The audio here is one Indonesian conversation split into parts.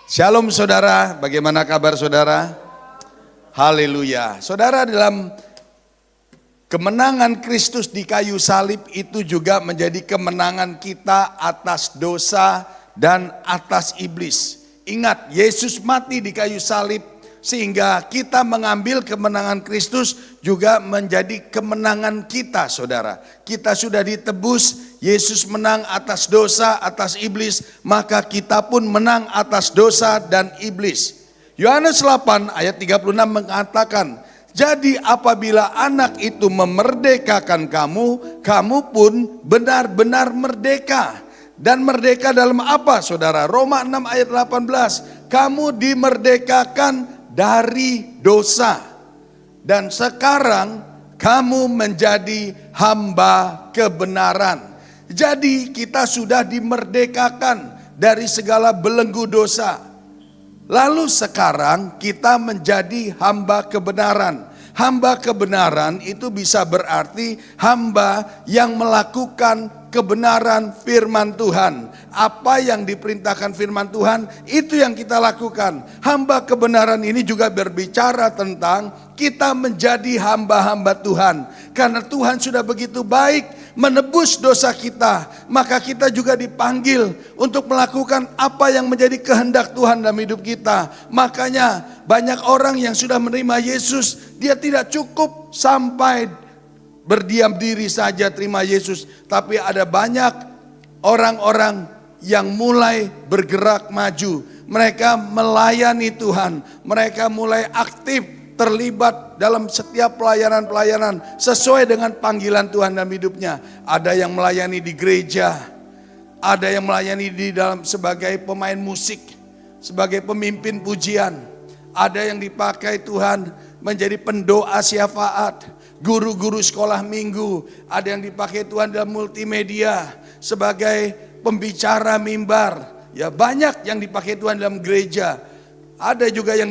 Shalom saudara, bagaimana kabar saudara? Haleluya. Saudara, dalam kemenangan Kristus di kayu salib itu juga menjadi kemenangan kita atas dosa dan atas iblis. Ingat, Yesus mati di kayu salib sehingga kita mengambil kemenangan Kristus juga menjadi kemenangan kita saudara. Kita sudah ditebus, Yesus menang atas dosa, atas iblis, maka kita pun menang atas dosa dan iblis. Yohanes 8 ayat 36 mengatakan, jadi apabila anak itu memerdekakan kamu, kamu pun benar-benar merdeka. Dan merdeka dalam apa saudara? Roma 6 ayat 18, kamu dimerdekakan dari dosa. Dan sekarang kamu menjadi hamba kebenaran. Jadi kita sudah dimerdekakan dari segala belenggu dosa. Lalu sekarang kita menjadi hamba kebenaran. Hamba kebenaran itu bisa berarti hamba yang melakukan kebenaran firman Tuhan. Apa yang diperintahkan firman Tuhan itu yang kita lakukan. Hamba kebenaran ini juga berbicara tentang kita menjadi hamba-hamba Tuhan. Karena Tuhan sudah begitu baik menebus dosa kita, maka kita juga dipanggil untuk melakukan apa yang menjadi kehendak Tuhan dalam hidup kita. Makanya banyak orang yang sudah menerima Yesus, dia tidak cukup sampai berdiam diri saja terima Yesus, tapi ada banyak orang-orang yang mulai bergerak maju. Mereka melayani Tuhan, mereka mulai aktif terlibat dalam setiap pelayanan-pelayanan sesuai dengan panggilan Tuhan dalam hidupnya. Ada yang melayani di gereja, ada yang melayani di dalam sebagai pemain musik, sebagai pemimpin pujian, ada yang dipakai Tuhan menjadi pendoa syafaat, guru-guru sekolah minggu, ada yang dipakai Tuhan dalam multimedia sebagai pembicara mimbar. Ya, banyak yang dipakai Tuhan dalam gereja. Ada juga yang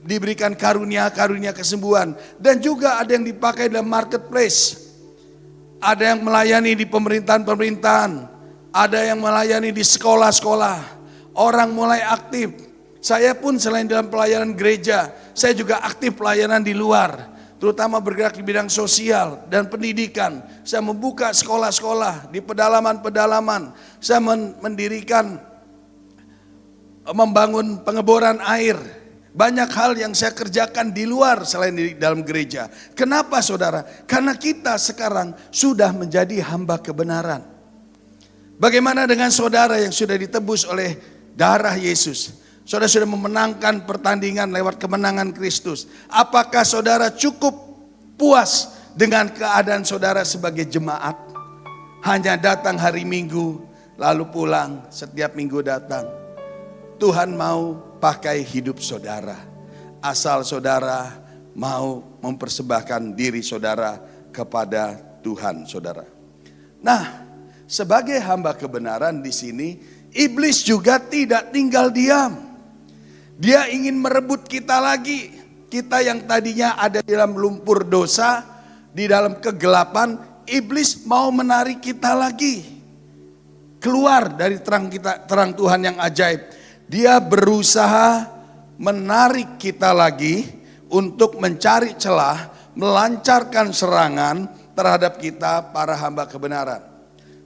diberikan karunia-karunia kesembuhan, dan juga ada yang dipakai dalam marketplace. Ada yang melayani di pemerintahan-pemerintahan, ada yang melayani di sekolah-sekolah. Orang mulai aktif. Saya pun selain dalam pelayanan gereja, saya juga aktif pelayanan di luar, terutama bergerak di bidang sosial dan pendidikan. Saya membuka sekolah-sekolah di pedalaman-pedalaman. Saya mendirikan, membangun pengeboran air. Banyak hal yang saya kerjakan di luar selain di dalam gereja. Kenapa saudara? Karena kita sekarang sudah menjadi hamba kebenaran. Bagaimana dengan saudara yang sudah ditebus oleh darah Yesus? Saudara sudah memenangkan pertandingan lewat kemenangan Kristus. Apakah saudara cukup puas dengan keadaan saudara sebagai jemaat? Hanya datang hari Minggu, lalu pulang setiap minggu datang. Tuhan mau pakai hidup saudara, asal saudara mau mempersembahkan diri saudara kepada Tuhan saudara. Nah, sebagai hamba kebenaran di sini, iblis juga tidak tinggal diam. Dia ingin merebut kita lagi. Kita yang tadinya ada di dalam lumpur dosa, di dalam kegelapan, iblis mau menarik kita lagi keluar dari terang Tuhan yang ajaib. Dia berusaha menarik kita lagi untuk mencari celah, melancarkan serangan terhadap kita para hamba kebenaran.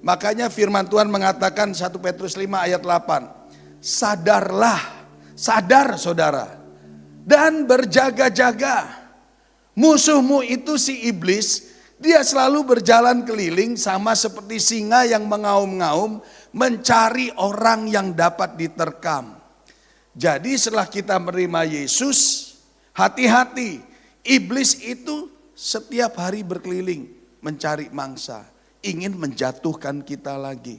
Makanya firman Tuhan mengatakan 1 Petrus 5 ayat 8. Sadarlah, sadar saudara, dan berjaga-jaga. Musuhmu itu si iblis, dia selalu berjalan keliling sama seperti singa yang mengaum-ngaum mencari orang yang dapat diterkam. Jadi setelah kita menerima Yesus, hati-hati, iblis itu setiap hari berkeliling mencari mangsa, ingin menjatuhkan kita lagi.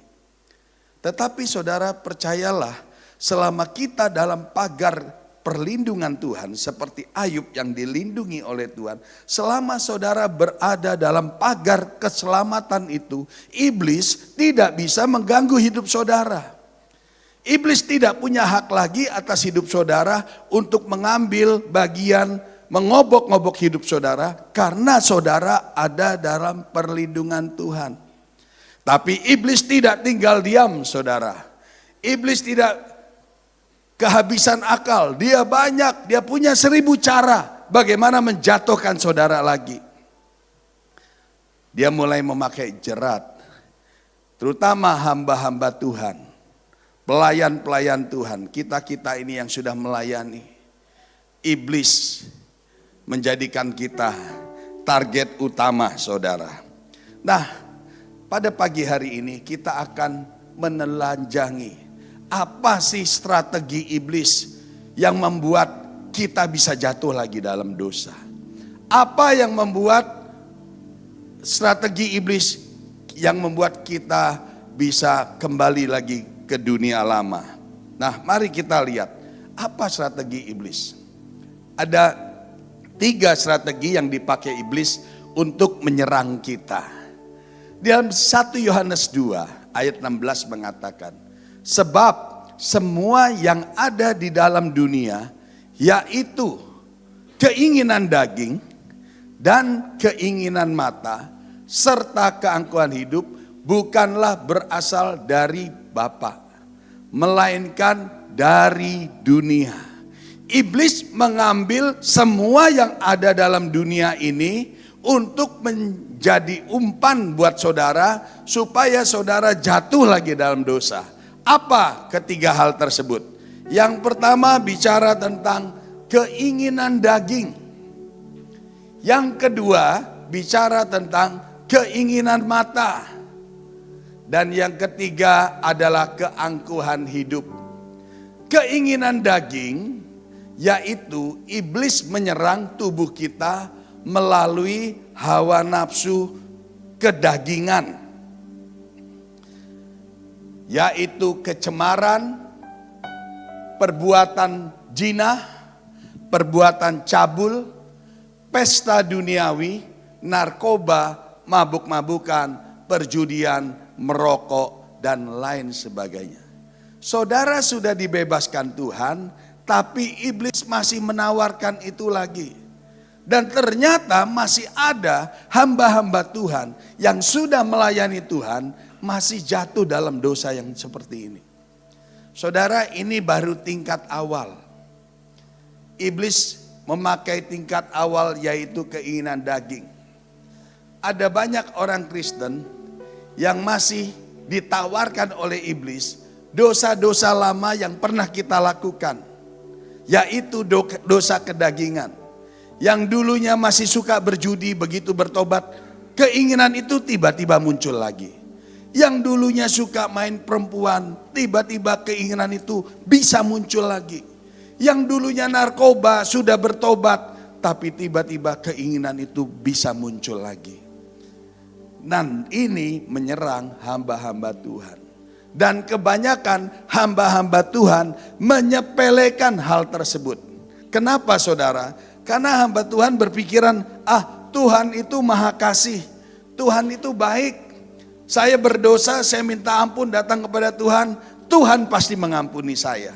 Tetapi saudara percayalah, selama kita dalam pagar perlindungan Tuhan seperti Ayub yang dilindungi oleh Tuhan, selama saudara berada dalam pagar keselamatan itu, iblis tidak bisa mengganggu hidup saudara. Iblis tidak punya hak lagi atas hidup saudara untuk mengambil bagian, mengobok-ngobok hidup saudara, karena saudara ada dalam perlindungan Tuhan. Tapi iblis tidak tinggal diam saudara. Iblis tidak kehabisan akal. Dia punya 1000 cara bagaimana menjatuhkan saudara lagi. Dia mulai memakai jerat, terutama hamba-hamba Tuhan, pelayan-pelayan Tuhan, kita-kita ini yang sudah melayani. Iblis menjadikan kita target utama, saudara. Nah, pada pagi hari ini kita akan menelanjangi apa sih strategi iblis yang membuat kita bisa jatuh lagi dalam dosa. Apa yang membuat strategi iblis yang membuat kita bisa kembali lagi ke dunia lama. Nah, mari kita lihat apa strategi iblis. Ada 3 strategi yang dipakai iblis untuk menyerang kita. Dalam 1 Yohanes 2 ayat 16 mengatakan, sebab semua yang ada di dalam dunia, yaitu keinginan daging dan keinginan mata, serta keangkuhan hidup, bukanlah berasal dari Bapa, melainkan dari dunia. Iblis mengambil semua yang ada dalam dunia ini untuk menjadi umpan buat saudara, supaya saudara jatuh lagi dalam dosa. Apa ketiga hal tersebut? Yang pertama bicara tentang keinginan daging. Yang kedua bicara tentang keinginan mata. Dan yang ketiga adalah keangkuhan hidup. Keinginan daging yaitu iblis menyerang tubuh kita melalui hawa nafsu kedagingan, yaitu kecemaran, perbuatan jinah, perbuatan cabul, pesta duniawi, narkoba, mabuk-mabukan, perjudian, merokok, dan lain sebagainya. Saudara sudah dibebaskan Tuhan, tapi iblis masih menawarkan itu lagi. Dan ternyata masih ada hamba-hamba Tuhan yang sudah melayani Tuhan masih jatuh dalam dosa yang seperti ini. Saudara, ini baru tingkat awal. Iblis memakai tingkat awal, yaitu keinginan daging. Ada banyak orang Kristen yang masih ditawarkan oleh iblis dosa-dosa lama yang pernah kita lakukan, yaitu dosa kedagingan. Yang dulunya masih suka berjudi, begitu bertobat, keinginan itu tiba-tiba muncul lagi. Yang dulunya suka main perempuan, tiba-tiba keinginan itu bisa muncul lagi. Yang dulunya narkoba, sudah bertobat, tapi tiba-tiba keinginan itu bisa muncul lagi. Dan ini menyerang hamba-hamba Tuhan. Dan kebanyakan hamba-hamba Tuhan menyepelekan hal tersebut. Kenapa, saudara? Karena hamba Tuhan berpikiran, Tuhan itu maha kasih, Tuhan itu baik. Saya berdosa, saya minta ampun, datang kepada Tuhan, Tuhan pasti mengampuni saya.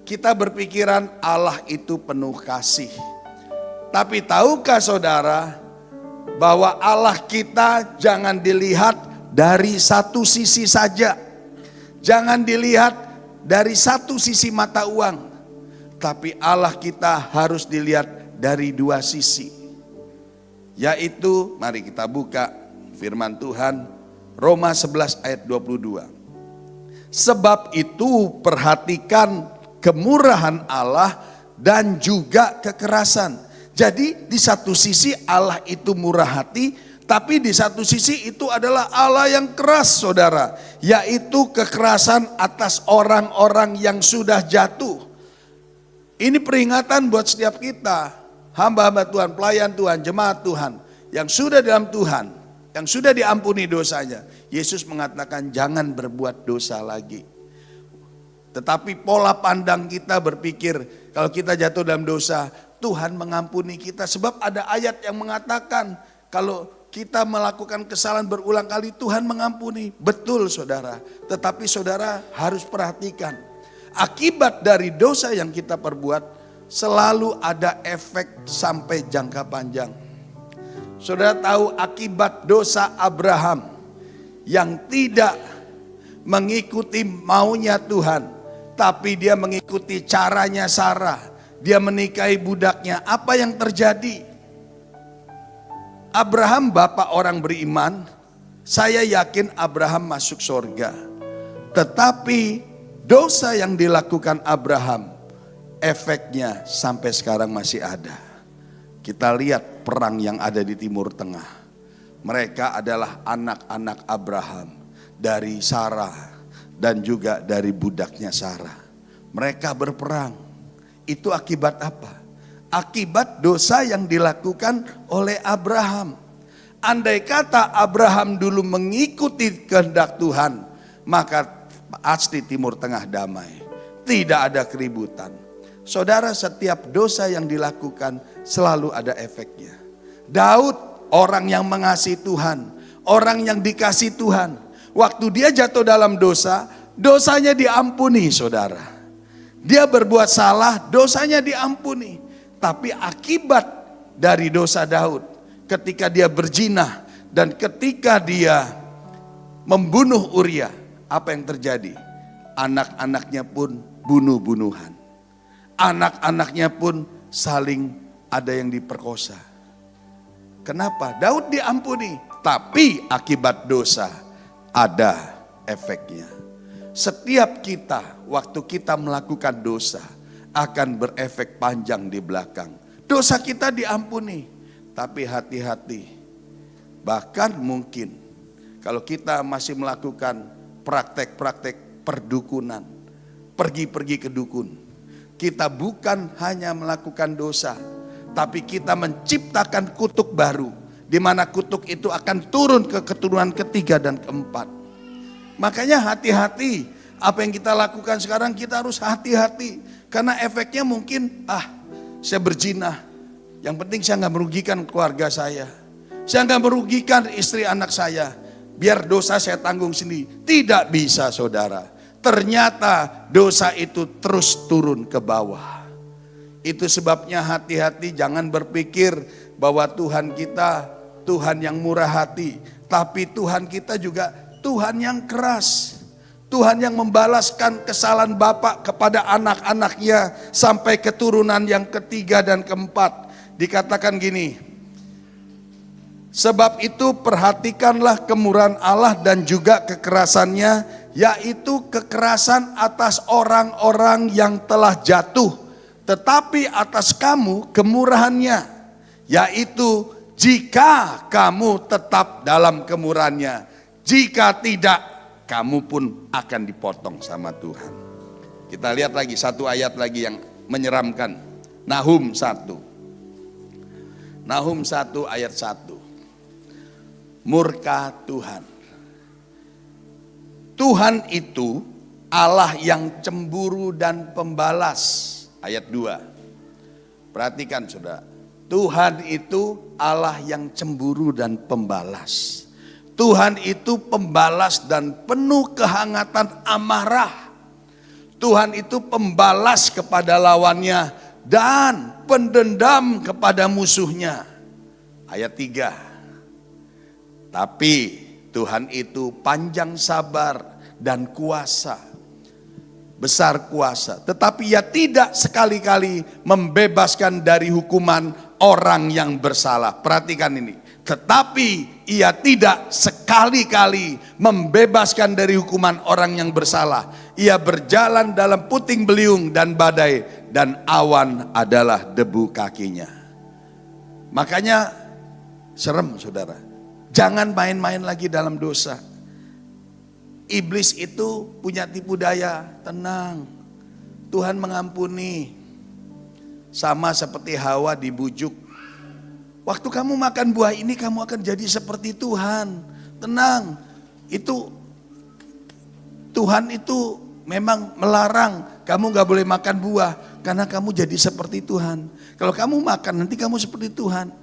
Kita berpikiran Allah itu penuh kasih. Tapi tahukah saudara bahwa Allah kita jangan dilihat dari satu sisi saja. Jangan dilihat dari satu sisi mata uang. Tapi Allah kita harus dilihat dari 2 sisi. Yaitu, mari kita buka firman Tuhan, Roma 11 ayat 22. Sebab itu perhatikan kemurahan Allah dan juga kekerasan. Jadi di satu sisi Allah itu murah hati, tapi di satu sisi itu adalah Allah yang keras, saudara. Yaitu kekerasan atas orang-orang yang sudah jatuh. Ini peringatan buat setiap kita, hamba-hamba Tuhan, pelayan Tuhan, jemaat Tuhan, yang sudah dalam Tuhan, yang sudah diampuni dosanya. Yesus mengatakan jangan berbuat dosa lagi. Tetapi pola pandang kita berpikir, kalau kita jatuh dalam dosa, Tuhan mengampuni kita. Sebab ada ayat yang mengatakan, kalau kita melakukan kesalahan berulang kali, Tuhan mengampuni. Betul, saudara. Tetapi saudara harus perhatikan, akibat dari dosa yang kita perbuat selalu ada efek sampai jangka panjang. Saudara tahu akibat dosa Abraham yang tidak mengikuti maunya Tuhan, tapi dia mengikuti caranya Sarah. Dia menikahi budaknya. Apa yang terjadi? Abraham bapak orang beriman, saya yakin Abraham masuk surga. Tetapi dosa yang dilakukan Abraham, efeknya sampai sekarang masih ada. Kita lihat perang yang ada di Timur Tengah. Mereka adalah anak-anak Abraham dari Sarah dan juga dari budaknya Sarah. Mereka berperang. Itu akibat apa? Akibat dosa yang dilakukan oleh Abraham. Andai kata Abraham dulu mengikuti kehendak Tuhan, maka pasti Timur Tengah damai. Tidak ada keributan. Saudara, setiap dosa yang dilakukan selalu ada efeknya. Daud orang yang mengasihi Tuhan, orang yang dikasih Tuhan. Waktu dia jatuh dalam dosa, dosanya diampuni saudara. Dia berbuat salah, dosanya diampuni. Tapi akibat dari dosa Daud, ketika dia berzina dan ketika dia membunuh Uria, apa yang terjadi? Anak-anaknya pun bunuh-bunuhan. Anak-anaknya pun saling ada yang diperkosa. Kenapa? Daud diampuni, tapi akibat dosa ada efeknya. Setiap kita, waktu kita melakukan dosa, akan berefek panjang di belakang. Dosa kita diampuni, tapi hati-hati. Bahkan mungkin kalau kita masih melakukan praktek-praktek perdukunan, pergi-pergi ke dukun, kita bukan hanya melakukan dosa, tapi kita menciptakan kutuk baru, di mana kutuk itu akan turun ke keturunan ketiga dan keempat. Makanya hati-hati, apa yang kita lakukan sekarang kita harus hati-hati. Karena efeknya mungkin, saya berzina, yang penting saya nggak merugikan keluarga saya nggak merugikan istri anak saya, biar dosa saya tanggung sendiri. Tidak bisa saudara, ternyata dosa itu terus turun ke bawah. Itu sebabnya hati-hati, jangan berpikir bahwa Tuhan kita Tuhan yang murah hati, tapi Tuhan kita juga Tuhan yang keras. Tuhan yang membalaskan kesalahan bapak kepada anak-anaknya sampai keturunan yang ketiga dan keempat. Dikatakan gini, sebab itu perhatikanlah kemurahan Allah dan juga kekerasannya, yaitu kekerasan atas orang-orang yang telah jatuh, tetapi atas kamu kemurahannya, yaitu jika kamu tetap dalam kemurahannya, jika tidak kamu pun akan dipotong sama Tuhan. Kita lihat lagi satu ayat lagi yang menyeramkan. Nahum 1. Nahum 1 ayat 1. Murka Tuhan. Tuhan itu Allah yang cemburu dan pembalas. Ayat 2. Perhatikan saudara. Tuhan itu Allah yang cemburu dan pembalas. Tuhan itu pembalas dan penuh kehangatan amarah. Tuhan itu pembalas kepada lawannya dan pendendam kepada musuhnya. Ayat 3. Tapi Tuhan itu panjang sabar dan kuasa. Besar kuasa. Tetapi ia tidak sekali-kali membebaskan dari hukuman orang yang bersalah. Perhatikan ini. Tetapi ia tidak sekali-kali membebaskan dari hukuman orang yang bersalah. Ia berjalan dalam puting beliung dan badai, dan awan adalah debu kakinya. Makanya serem saudara. Jangan main-main lagi dalam dosa. Iblis itu punya tipu daya, tenang. Tuhan mengampuni. Sama seperti Hawa dibujuk. Waktu kamu makan buah ini kamu akan jadi seperti Tuhan. Tenang. Itu Tuhan itu memang melarang kamu gak boleh makan buah karena kamu jadi seperti Tuhan. Kalau kamu makan nanti kamu seperti Tuhan.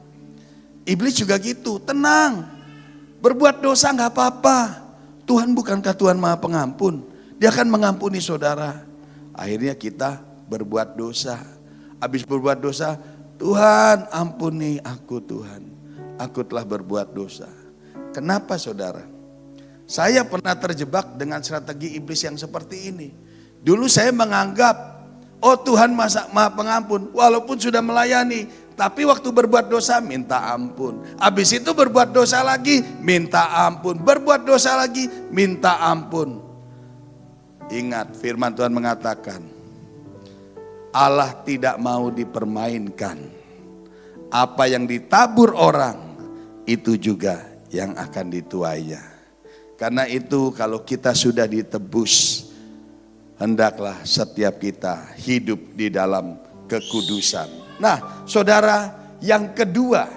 Iblis juga gitu, tenang. Berbuat dosa gak apa-apa. Tuhan bukankah Tuhan Maha Pengampun? Dia akan mengampuni saudara. Akhirnya kita berbuat dosa. Habis berbuat dosa, Tuhan ampuni aku Tuhan, aku telah berbuat dosa. Kenapa saudara? Saya pernah terjebak dengan strategi iblis yang seperti ini. Dulu saya menganggap, oh Tuhan Maha Pengampun, walaupun sudah melayani, tapi waktu berbuat dosa minta ampun. Habis itu berbuat dosa lagi, minta ampun. Berbuat dosa lagi, minta ampun. Ingat, firman Tuhan mengatakan, Allah tidak mau dipermainkan. Apa yang ditabur orang, itu juga yang akan dituainya. Karena itu kalau kita sudah ditebus, hendaklah setiap kita hidup di dalam kekudusan. Nah, saudara, yang kedua,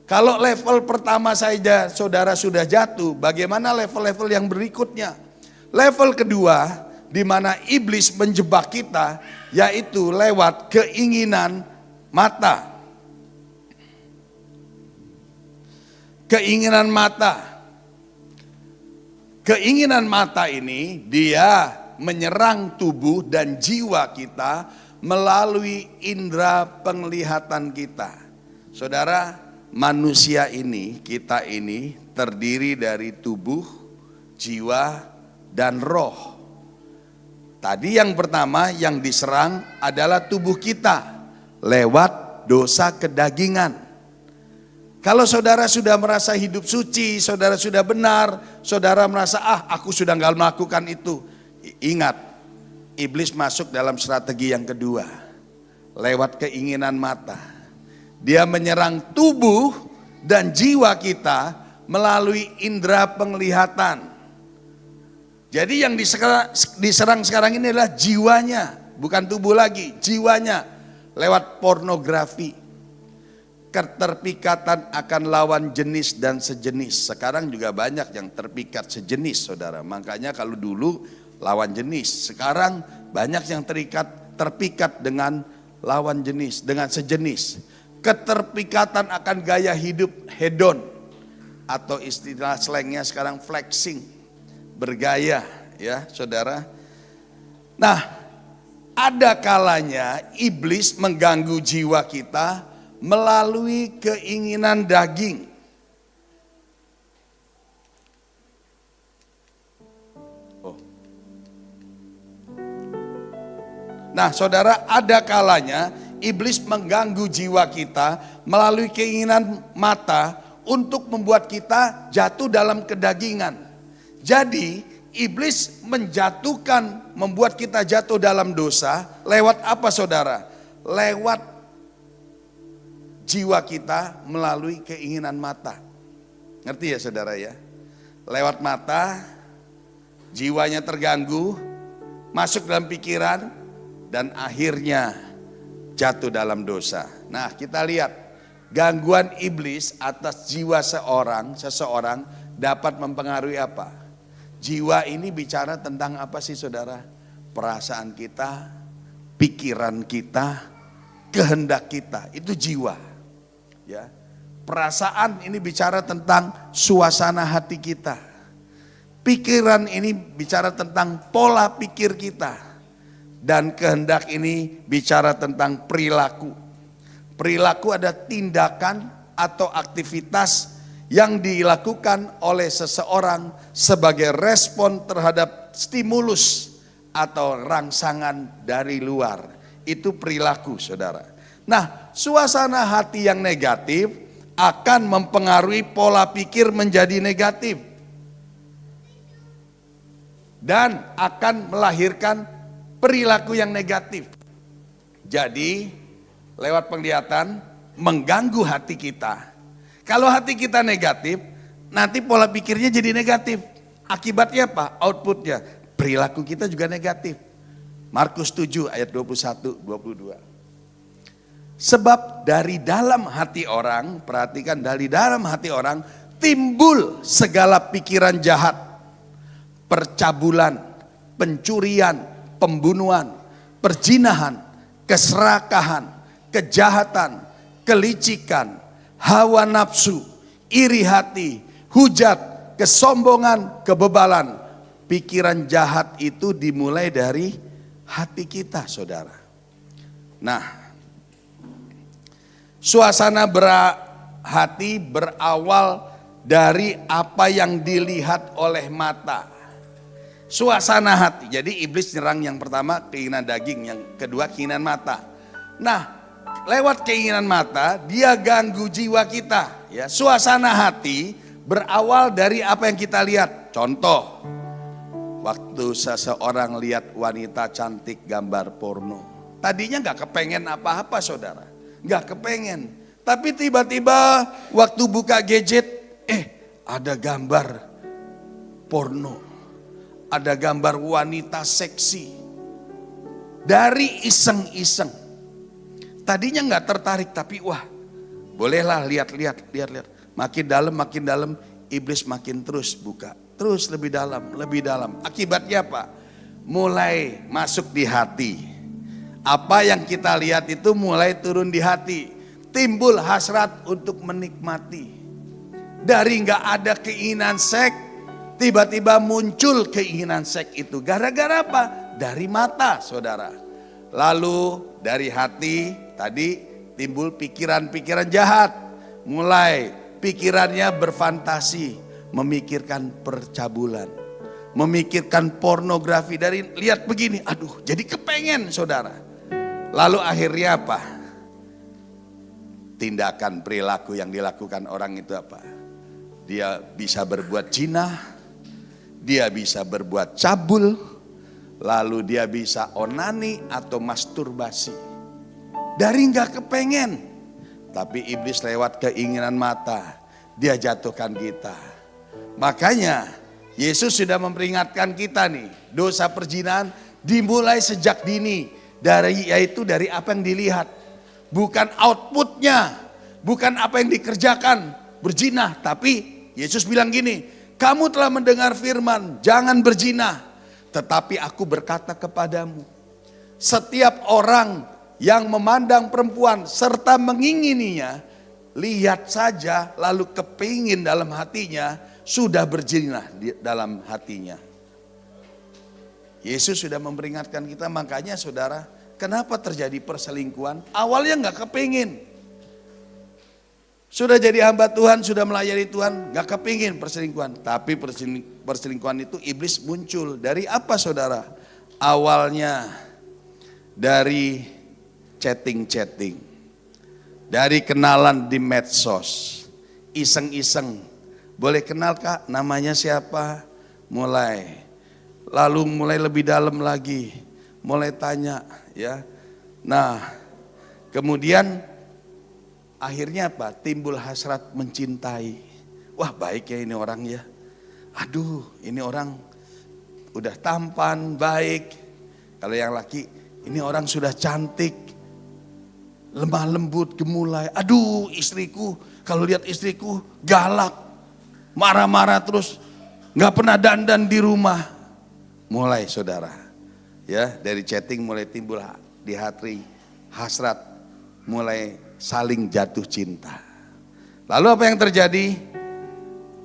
kalau level pertama saja saudara sudah jatuh, bagaimana level-level yang berikutnya? Level kedua, di mana iblis menjebak kita, yaitu lewat keinginan mata. Keinginan mata. Keinginan mata ini dia menyerang tubuh dan jiwa kita melalui indera penglihatan kita. Saudara, manusia ini, kita ini terdiri dari tubuh, jiwa, dan roh. Tadi yang pertama yang diserang adalah tubuh kita lewat dosa kedagingan. Kalau saudara sudah merasa hidup suci, saudara sudah benar, saudara merasa aku sudah nggak melakukan itu. Ingat, iblis masuk dalam strategi yang kedua, lewat keinginan mata. Dia menyerang tubuh dan jiwa kita melalui indera penglihatan. Jadi yang diserang sekarang ini adalah jiwanya, bukan tubuh lagi, jiwanya lewat pornografi. Keterpikatan akan lawan jenis dan sejenis. Sekarang juga banyak yang terpikat sejenis, saudara. Makanya kalau dulu lawan jenis, sekarang banyak yang terpikat dengan lawan jenis, dengan sejenis. Keterpikatan akan gaya hidup hedon, atau istilah slangnya sekarang flexing, bergaya, ya saudara. Nah, ada kalanya iblis mengganggu jiwa kita melalui keinginan daging. Nah, saudara, ada kalanya iblis mengganggu jiwa kita melalui keinginan mata untuk membuat kita jatuh dalam kedagingan. Jadi, iblis menjatuhkan, membuat kita jatuh dalam dosa lewat apa, saudara? Lewat jiwa kita melalui keinginan mata. Ngerti ya saudara ya? Lewat mata, jiwanya terganggu, masuk dalam pikiran, dan akhirnya jatuh dalam dosa. Nah, kita lihat gangguan iblis atas jiwa seseorang dapat mempengaruhi apa? Jiwa ini bicara tentang apa sih saudara? Perasaan kita, pikiran kita, kehendak kita, itu jiwa. Ya, perasaan ini bicara tentang suasana hati kita. Pikiran ini bicara tentang pola pikir kita. Dan kehendak ini bicara tentang perilaku. Perilaku ada tindakan atau aktivitas yang dilakukan oleh seseorang sebagai respon terhadap stimulus atau rangsangan dari luar. Itu perilaku, saudara. Nah, suasana hati yang negatif akan mempengaruhi pola pikir menjadi negatif. Dan akan melahirkan perilaku yang negatif. Jadi, lewat penglihatan mengganggu hati kita. Kalau hati kita negatif, nanti pola pikirnya jadi negatif. Akibatnya apa? Outputnya, perilaku kita juga negatif. Markus 7 ayat 21-22. Sebab dari dalam hati orang, perhatikan, dari dalam hati orang timbul segala pikiran jahat, percabulan, pencurian, pembunuhan, perzinahan, keserakahan, kejahatan, kelicikan, hawa nafsu, iri hati, hujat, kesombongan, kebebalan. Pikiran jahat itu dimulai dari hati kita, saudara. Nah, suasana hati berawal dari apa yang dilihat oleh mata. Suasana hati. Jadi iblis nyerang yang pertama keinginan daging, yang kedua keinginan mata. Nah, lewat keinginan mata dia ganggu jiwa kita. Ya, suasana hati berawal dari apa yang kita lihat. Contoh, waktu seseorang lihat wanita cantik gambar porno. Tadinya gak kepengen apa-apa saudara. Gak kepengen. Tapi tiba-tiba waktu buka gadget, ada gambar porno. Ada gambar wanita seksi. Dari iseng-iseng. Tadinya gak tertarik tapi wah bolehlah lihat-lihat. Makin dalam iblis makin terus buka. Terus lebih dalam. Akibatnya apa? Mulai masuk di hati. Apa yang kita lihat itu mulai turun di hati. Timbul hasrat untuk menikmati. Dari gak ada keinginan seks, tiba-tiba muncul keinginan seks itu. Gara-gara apa? Dari mata saudara. Lalu dari hati tadi timbul pikiran-pikiran jahat. Mulai pikirannya berfantasi. Memikirkan percabulan. Memikirkan pornografi. Dari lihat begini, aduh jadi kepengen saudara. Lalu akhirnya apa? Tindakan perilaku yang dilakukan orang itu apa? Dia bisa berbuat zina, dia bisa berbuat cabul, lalu dia bisa onani atau masturbasi. Dari nggak kepengen, tapi iblis lewat keinginan mata, dia jatuhkan kita. Makanya Yesus sudah memperingatkan kita nih, dosa perzinahan dimulai sejak dini, yaitu dari apa yang dilihat. Bukan outputnya, bukan apa yang dikerjakan berzina, tapi Yesus bilang gini, kamu telah mendengar firman, jangan berzina. Tetapi aku berkata kepadamu, setiap orang yang memandang perempuan serta mengingininya, lihat saja lalu kepingin dalam hatinya, sudah berzina di dalam hatinya. Yesus sudah memperingatkan kita, makanya saudara, kenapa terjadi perselingkuhan? Awalnya gak kepingin. Sudah jadi hamba Tuhan, sudah melayani Tuhan, gak kepingin perselingkuhan. Tapi perselingkuhan itu iblis muncul. Dari apa saudara? Awalnya dari chatting-chatting. Dari kenalan di medsos. Iseng-iseng. Boleh kenal kak, namanya siapa? Mulai. Lalu mulai lebih dalam lagi. Mulai tanya ya. Nah kemudian akhirnya apa? Timbul hasrat mencintai. Wah baik ya ini orang ya. Aduh ini orang udah tampan, baik. Kalau yang laki, ini orang sudah cantik. Lemah lembut, gemulai. Aduh istriku, kalau lihat istriku galak. Marah-marah terus. Gak pernah dandan di rumah. Mulai saudara. Ya dari chatting mulai timbul di hati hasrat. Mulai saling jatuh cinta. Lalu apa yang terjadi?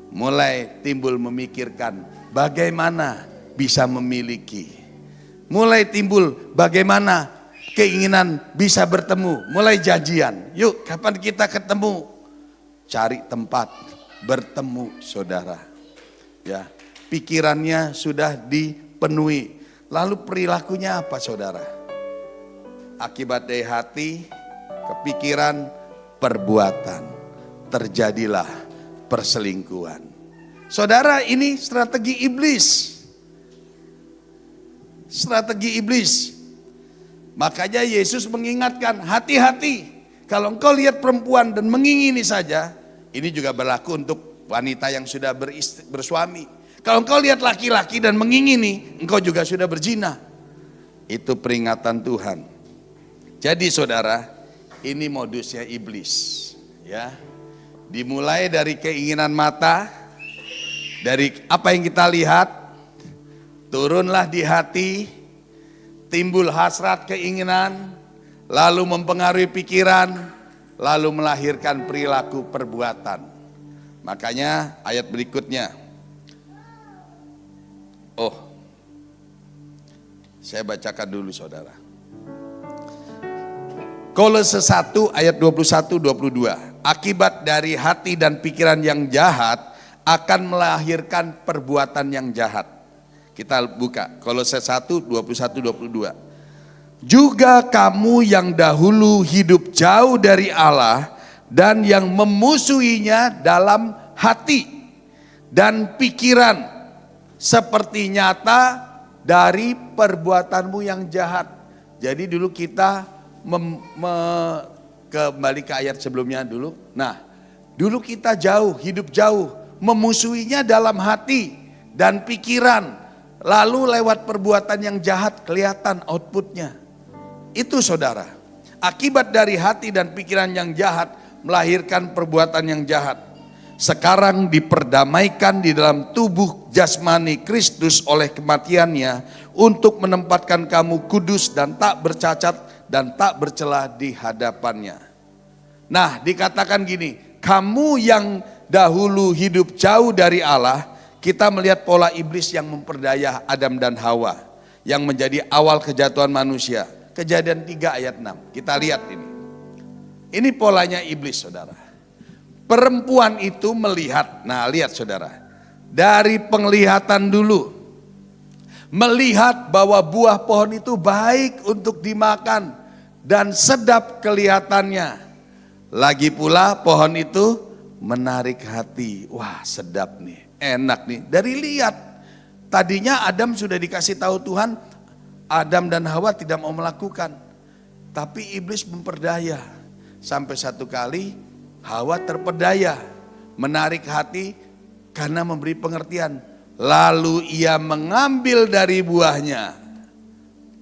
Mulai timbul memikirkan bagaimana bisa memiliki. Mulai timbul bagaimana keinginan bisa bertemu. Mulai janjian. Yuk kapan kita ketemu? Cari tempat bertemu saudara. Ya, pikirannya sudah dipenuhi. Lalu perilakunya apa saudara? Akibat dari hati, kepikiran, perbuatan, terjadilah perselingkuhan. Saudara, ini strategi iblis. Strategi iblis. Makanya Yesus mengingatkan, hati-hati. Kalau engkau lihat perempuan dan mengingini saja, ini juga berlaku untuk wanita yang sudah bersuami. Kalau engkau lihat laki-laki dan mengingini, engkau juga sudah berzina. Itu peringatan Tuhan. Jadi saudara, ini modusnya iblis, ya. Dimulai dari keinginan mata, dari apa yang kita lihat, turunlah di hati, timbul hasrat keinginan, lalu mempengaruhi pikiran, lalu melahirkan perilaku perbuatan. Makanya ayat berikutnya. Saya bacakan dulu saudara. Kolose 1 ayat 21-22. Akibat dari hati dan pikiran yang jahat akan melahirkan perbuatan yang jahat. Kita buka Kolose 1, 21-22. Juga kamu yang dahulu hidup jauh dari Allah dan yang memusuhinya dalam hati dan pikiran, seperti nyata dari perbuatanmu yang jahat. Jadi dulu kita kembali ke ayat sebelumnya dulu. Nah, dulu kita jauh, hidup jauh, memusuhinya dalam hati dan pikiran. Lalu lewat perbuatan yang jahat kelihatan outputnya. Itu saudara, akibat dari hati dan pikiran yang jahat melahirkan perbuatan yang jahat. Sekarang diperdamaikan di dalam tubuh jasmani Kristus oleh kematiannya untuk menempatkan kamu kudus dan tak bercacat dan tak bercela di hadapannya. Nah, dikatakan gini, kamu yang dahulu hidup jauh dari Allah. Kita melihat pola iblis yang memperdaya Adam dan Hawa yang menjadi awal kejatuhan manusia. Kejadian 3 ayat 6. Kita lihat ini. Ini polanya iblis, saudara. Perempuan itu melihat, nah lihat saudara. Dari penglihatan dulu. Melihat bahwa buah pohon itu baik untuk dimakan dan sedap kelihatannya. Lagi pula pohon itu menarik hati. Wah, sedap nih. Enak nih, dari lihat. Tadinya Adam sudah dikasih tahu Tuhan, Adam dan Hawa tidak mau melakukan. Tapi iblis memperdaya. Sampai satu kali Hawa terpedaya, menarik hati karena memberi pengertian. Lalu ia mengambil dari buahnya.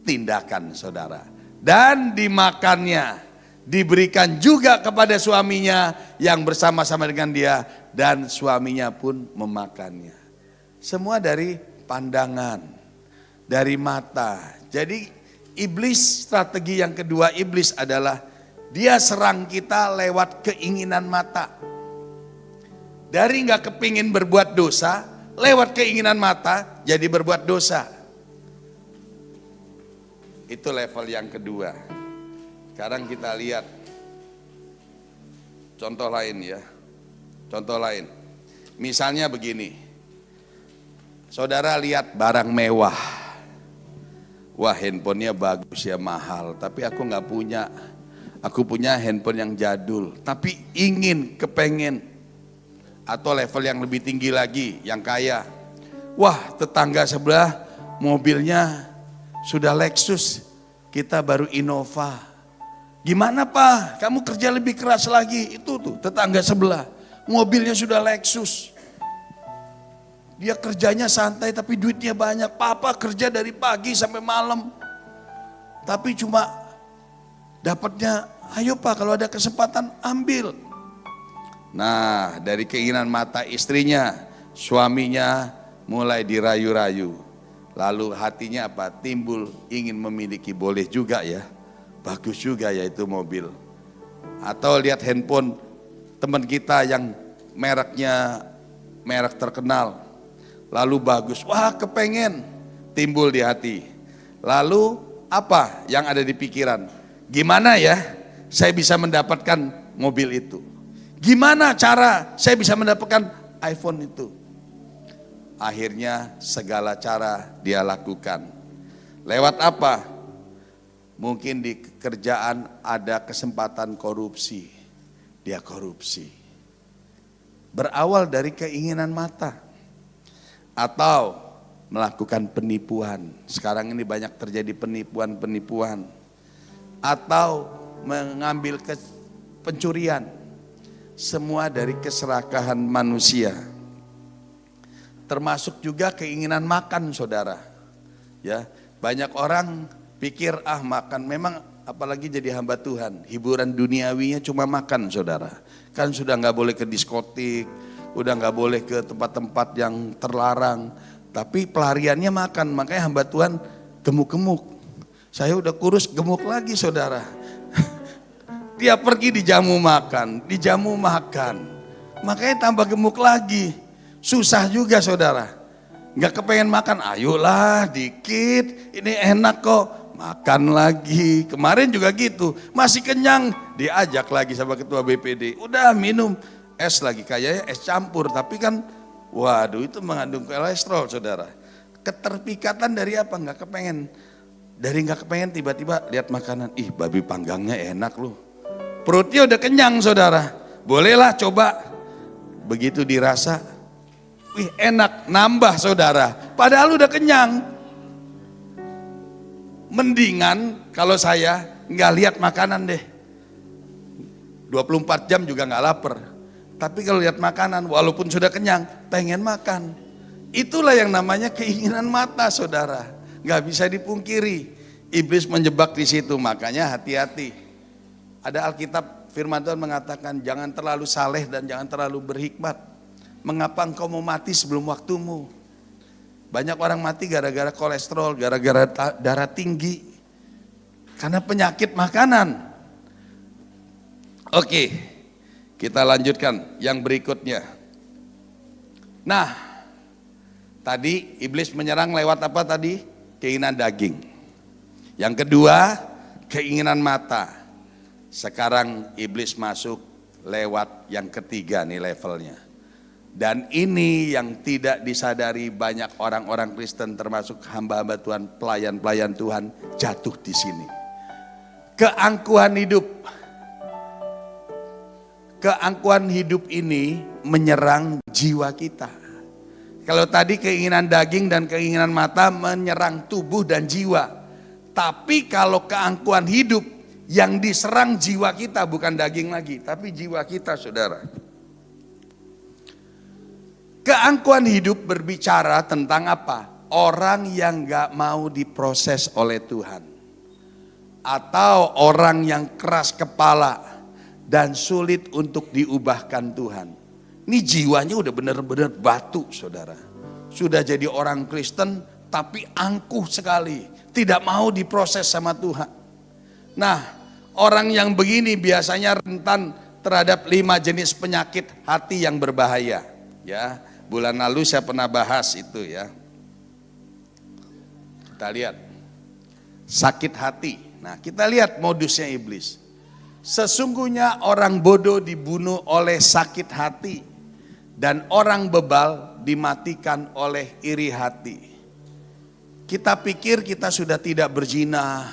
Tindakan saudara. Dan dimakannya. Diberikan juga kepada suaminya yang bersama-sama dengan dia. Dan suaminya pun memakannya. Semua dari pandangan, dari mata. Jadi iblis, strategi yang kedua iblis adalah dia serang kita lewat keinginan mata. Dari nggak kepingin berbuat dosa, lewat keinginan mata jadi berbuat dosa. Itu level yang kedua. Sekarang kita lihat contoh lain ya. Contoh lain, misalnya begini, saudara lihat barang mewah, wah handphonenya bagus ya mahal, tapi aku nggak punya, aku punya handphone yang jadul, tapi kepengen, atau level yang lebih tinggi lagi, yang kaya, wah tetangga sebelah mobilnya sudah Lexus, kita baru Innova, gimana Pak, kamu kerja lebih keras lagi, itu tuh tetangga sebelah. Mobilnya sudah Lexus. Dia kerjanya santai tapi duitnya banyak. Papa kerja dari pagi sampai malam. Tapi cuma dapatnya, ayo Pak kalau ada kesempatan ambil. Nah, dari keinginan mata istrinya, suaminya mulai dirayu-rayu. Lalu hatinya apa? Timbul ingin memiliki, boleh juga ya. Bagus juga ya itu mobil. Atau lihat handphone teman kita yang merek terkenal, lalu bagus, wah kepengen, timbul di hati. Lalu apa yang ada di pikiran? Gimana ya saya bisa mendapatkan mobil itu? Gimana cara saya bisa mendapatkan iPhone itu? Akhirnya segala cara dia lakukan. Lewat apa? Mungkin di kerjaan ada kesempatan korupsi. Dia korupsi. Berawal dari keinginan mata. Atau melakukan penipuan. Sekarang ini banyak terjadi penipuan-penipuan. Atau mengambil pencurian. Semua dari keserakahan manusia. Termasuk juga keinginan makan saudara. Ya, banyak orang pikir makan, memang apalagi jadi hamba Tuhan, hiburan duniawinya cuma makan saudara. Kan sudah nggak boleh ke diskotik, udah nggak boleh ke tempat-tempat yang terlarang. Tapi pelariannya makan, makanya hamba Tuhan gemuk-gemuk. Saya udah kurus gemuk lagi saudara. Dia pergi dijamu makan, makanya tambah gemuk lagi. Susah juga saudara. Nggak kepengen makan, ayolah dikit, ini enak kok. Makan lagi, kemarin juga gitu, masih kenyang, diajak lagi sama ketua BPD, udah minum es lagi, kayaknya es campur, tapi kan waduh itu mengandung kolesterol saudara. Keterpikatan dari apa? Nggak kepengen. Dari nggak kepengen tiba-tiba lihat makanan, ih babi panggangnya enak loh. Perutnya udah kenyang saudara, bolehlah coba. Begitu dirasa, wih enak, nambah saudara. Padahal udah kenyang. Mendingan kalau saya nggak lihat makanan deh. 24 jam juga nggak lapar. Tapi kalau lihat makanan, walaupun sudah kenyang, pengen makan. Itulah yang namanya keinginan mata saudara. Nggak bisa dipungkiri. Iblis menjebak di situ, makanya hati-hati. Ada Alkitab firman Tuhan mengatakan jangan terlalu saleh dan jangan terlalu berhikmat. Mengapa engkau mau mati sebelum waktumu? Banyak orang mati gara-gara kolesterol, gara-gara darah tinggi. Karena penyakit makanan. Oke, kita lanjutkan yang berikutnya. Nah, tadi iblis menyerang lewat apa tadi? Keinginan daging. Yang kedua, keinginan mata. Sekarang iblis masuk lewat yang ketiga nih levelnya. Dan ini yang tidak disadari banyak orang-orang Kristen termasuk hamba-hamba Tuhan, pelayan-pelayan Tuhan jatuh di sini. Keangkuhan hidup. Keangkuhan hidup ini menyerang jiwa kita. Kalau tadi keinginan daging dan keinginan mata menyerang tubuh dan jiwa. Tapi kalau keangkuhan hidup yang diserang jiwa kita bukan daging lagi, tapi jiwa kita saudara. Keangkuhan hidup berbicara tentang apa? Orang yang gak mau diproses oleh Tuhan. Atau orang yang keras kepala dan sulit untuk diubahkan Tuhan. Ini jiwanya udah benar-benar batu saudara. Sudah jadi orang Kristen tapi angkuh sekali. Tidak mau diproses sama Tuhan. Nah, orang yang begini biasanya rentan terhadap 5 jenis penyakit hati yang berbahaya. Ya, bulan lalu saya pernah bahas itu ya. Kita lihat. Sakit hati. Nah, kita lihat modusnya iblis. Sesungguhnya orang bodoh dibunuh oleh sakit hati dan orang bebal dimatikan oleh iri hati. Kita pikir kita sudah tidak berzina,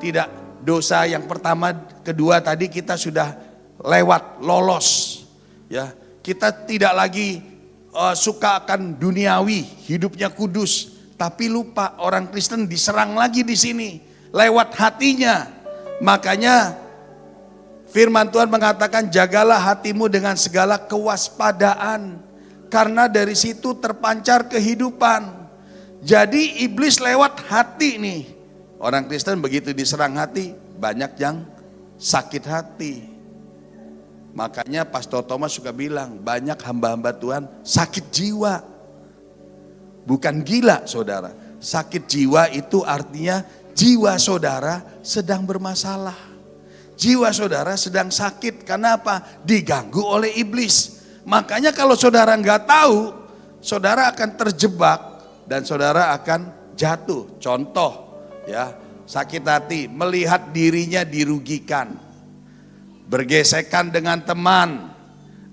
tidak dosa yang pertama, kedua tadi kita sudah lewat lolos. Ya, kita tidak lagi suka akan duniawi, hidupnya kudus, tapi lupa orang Kristen diserang lagi di sini lewat hatinya. Makanya firman Tuhan mengatakan jagalah hatimu dengan segala kewaspadaan. Karena dari situ terpancar kehidupan. Jadi iblis lewat hati nih. Orang Kristen begitu diserang hati banyak yang sakit hati. Makanya Pastor Thomas suka bilang banyak hamba-hamba Tuhan sakit jiwa. Bukan gila saudara. Sakit jiwa itu artinya jiwa saudara sedang bermasalah. Jiwa saudara sedang sakit, karena apa? Diganggu oleh iblis. Makanya kalau saudara nggak tahu, saudara akan terjebak dan saudara akan jatuh. Contoh ya, sakit hati, melihat dirinya dirugikan. Bergesekan dengan teman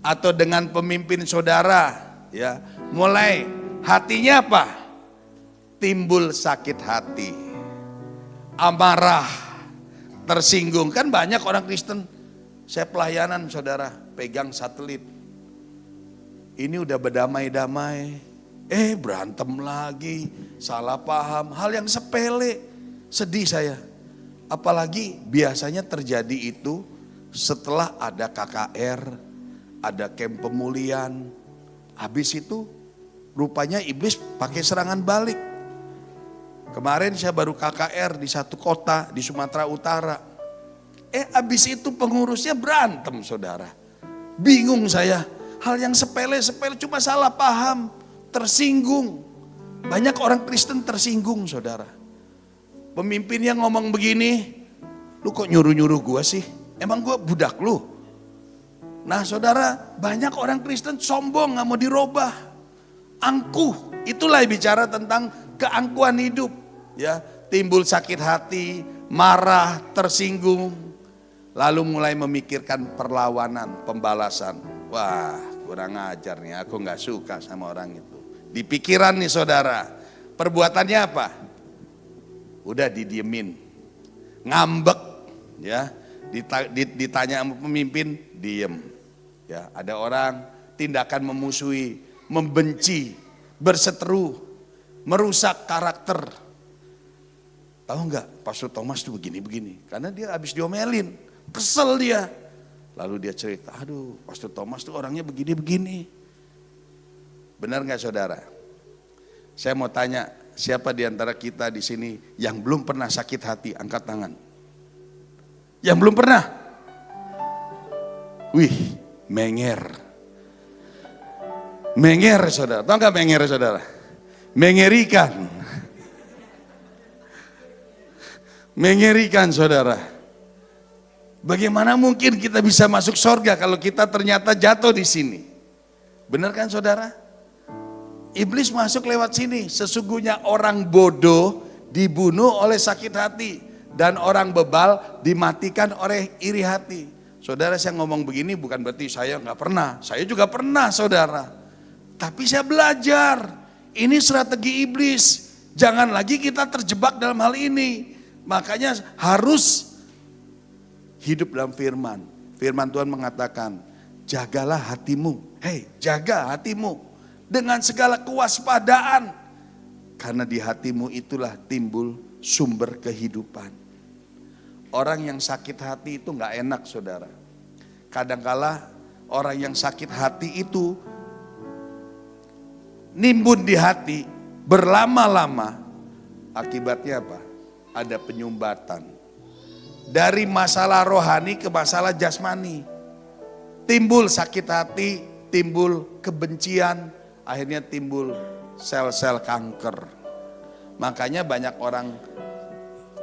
atau dengan pemimpin saudara, ya. Mulai hatinya apa? Timbul sakit hati. Amarah, tersinggung. Kan banyak orang Kristen, saya pelayanan saudara, pegang satelit. Ini udah berdamai-damai, berantem lagi, salah paham, hal yang sepele. Sedih saya. Apalagi biasanya terjadi itu setelah ada KKR, ada camp pemulihan. Habis itu rupanya iblis pakai serangan balik. Kemarin saya baru KKR di satu kota di Sumatera Utara. Abis itu pengurusnya berantem saudara. Bingung saya. Hal yang sepele-sepele cuma salah paham. Tersinggung. Banyak orang Kristen tersinggung saudara. Pemimpinnya ngomong begini. Lu kok nyuruh-nyuruh gua sih? Emang gua budak lu? Nah saudara, banyak orang Kristen sombong gak mau dirubah. Angkuh. Itulah bicara tentang keangkuhan hidup. Ya, timbul sakit hati, marah, tersinggung, lalu mulai memikirkan perlawanan, pembalasan. Wah, kurang ajar nih, aku nggak suka sama orang itu. Di pikiran nih saudara, Perbuatannya apa? Udah didiemin, ngambek, ya. Ditanya sama pemimpin, diem. Ya, ada orang tindakan memusuhi, membenci, berseteru, merusak karakter. Tahu nggak, Pastor Thomas tuh begini-begini, karena dia habis diomelin, kesel dia. Lalu dia cerita, aduh Pastor Thomas tuh orangnya begini-begini. Benar nggak saudara? Saya mau tanya, siapa di antara kita di sini yang belum pernah sakit hati? Angkat tangan. Yang belum pernah? Wih, menger. Menger saudara, tahu nggak menger saudara? Mengerikan. Mengerikan saudara. Bagaimana mungkin kita bisa masuk surga kalau kita ternyata jatuh di sini? Benar kan saudara? Iblis masuk lewat sini. Sesungguhnya orang bodoh dibunuh oleh sakit hati. Dan orang bebal dimatikan oleh iri hati. Saudara, saya ngomong begini bukan berarti saya nggak pernah. Saya juga pernah saudara. Tapi saya belajar. Ini strategi iblis. Jangan lagi kita terjebak dalam hal ini. Makanya harus hidup dalam firman. Firman Tuhan mengatakan, jagalah hatimu. Hei, jaga hatimu. Dengan segala kewaspadaan. Karena di hatimu itulah timbul sumber kehidupan. Orang yang sakit hati itu gak enak saudara. Kadangkala orang yang sakit hati itu nimbun di hati berlama-lama. Akibatnya apa? Ada penyumbatan. Dari masalah rohani ke masalah jasmani. Timbul sakit hati, timbul kebencian, akhirnya timbul sel-sel kanker. Makanya banyak orang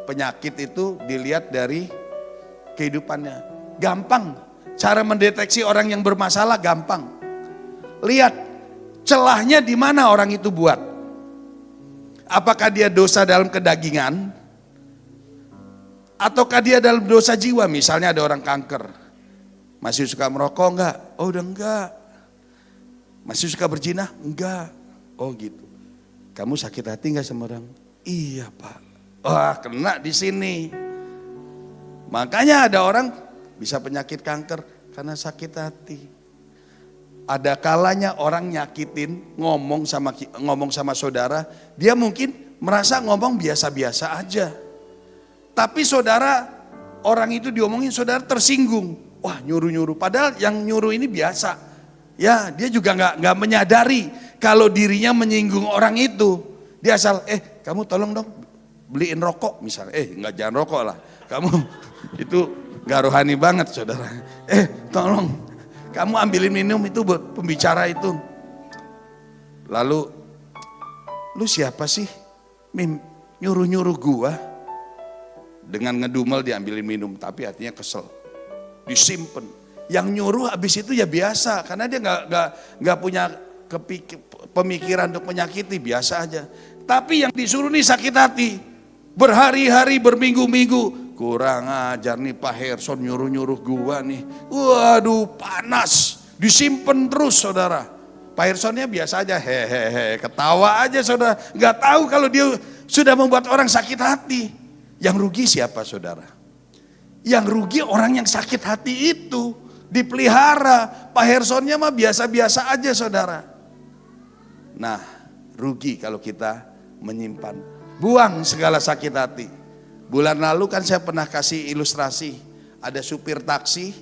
penyakit itu dilihat dari kehidupannya. Gampang, cara mendeteksi orang yang bermasalah gampang. Lihat celahnya di mana orang itu buat. Apakah dia dosa dalam kedagingan? Ataukah dia dalam dosa jiwa? Misalnya ada orang kanker. Masih suka merokok enggak? Oh udah enggak. Masih suka berzina? Enggak. Oh gitu. Kamu sakit hati enggak sama orang? Iya Pak. Wah kena di sini. Makanya ada orang bisa penyakit kanker karena sakit hati. Ada kalanya orang nyakitin ngomong sama saudara, dia mungkin merasa ngomong biasa-biasa aja. Tapi saudara, orang itu diomongin saudara tersinggung. Wah nyuruh-nyuruh, padahal yang nyuruh ini biasa. Ya dia juga nggak menyadari kalau dirinya menyinggung orang itu. Dia asal, kamu tolong dong beliin rokok misalnya. Nggak jangan rokok lah. Kamu itu nggak rohani banget saudara. Tolong kamu ambilin minum itu buat pembicara itu. Lalu, lu siapa sih nyuruh-nyuruh gua? Dengan ngedumel diambilin minum, tapi hatinya kesel. Disimpen. Yang nyuruh habis itu ya biasa, karena dia nggak punya pemikiran untuk menyakiti, biasa aja. Tapi yang disuruh nih sakit hati. Berhari-hari, berminggu-minggu. Kurang ajar nih Pak Herson nyuruh-nyuruh gua nih. Waduh panas. Disimpen terus saudara. Pak Hersonnya biasa aja. Hehehe. Ketawa aja saudara. Gak tahu kalau dia sudah membuat orang sakit hati. Yang rugi siapa saudara? Yang rugi orang yang sakit hati itu. Dipelihara. Pak Hersonnya mah biasa-biasa aja saudara. Nah rugi kalau kita menyimpan. Buang segala sakit hati. Bulan lalu kan saya pernah kasih ilustrasi. Ada supir taksi,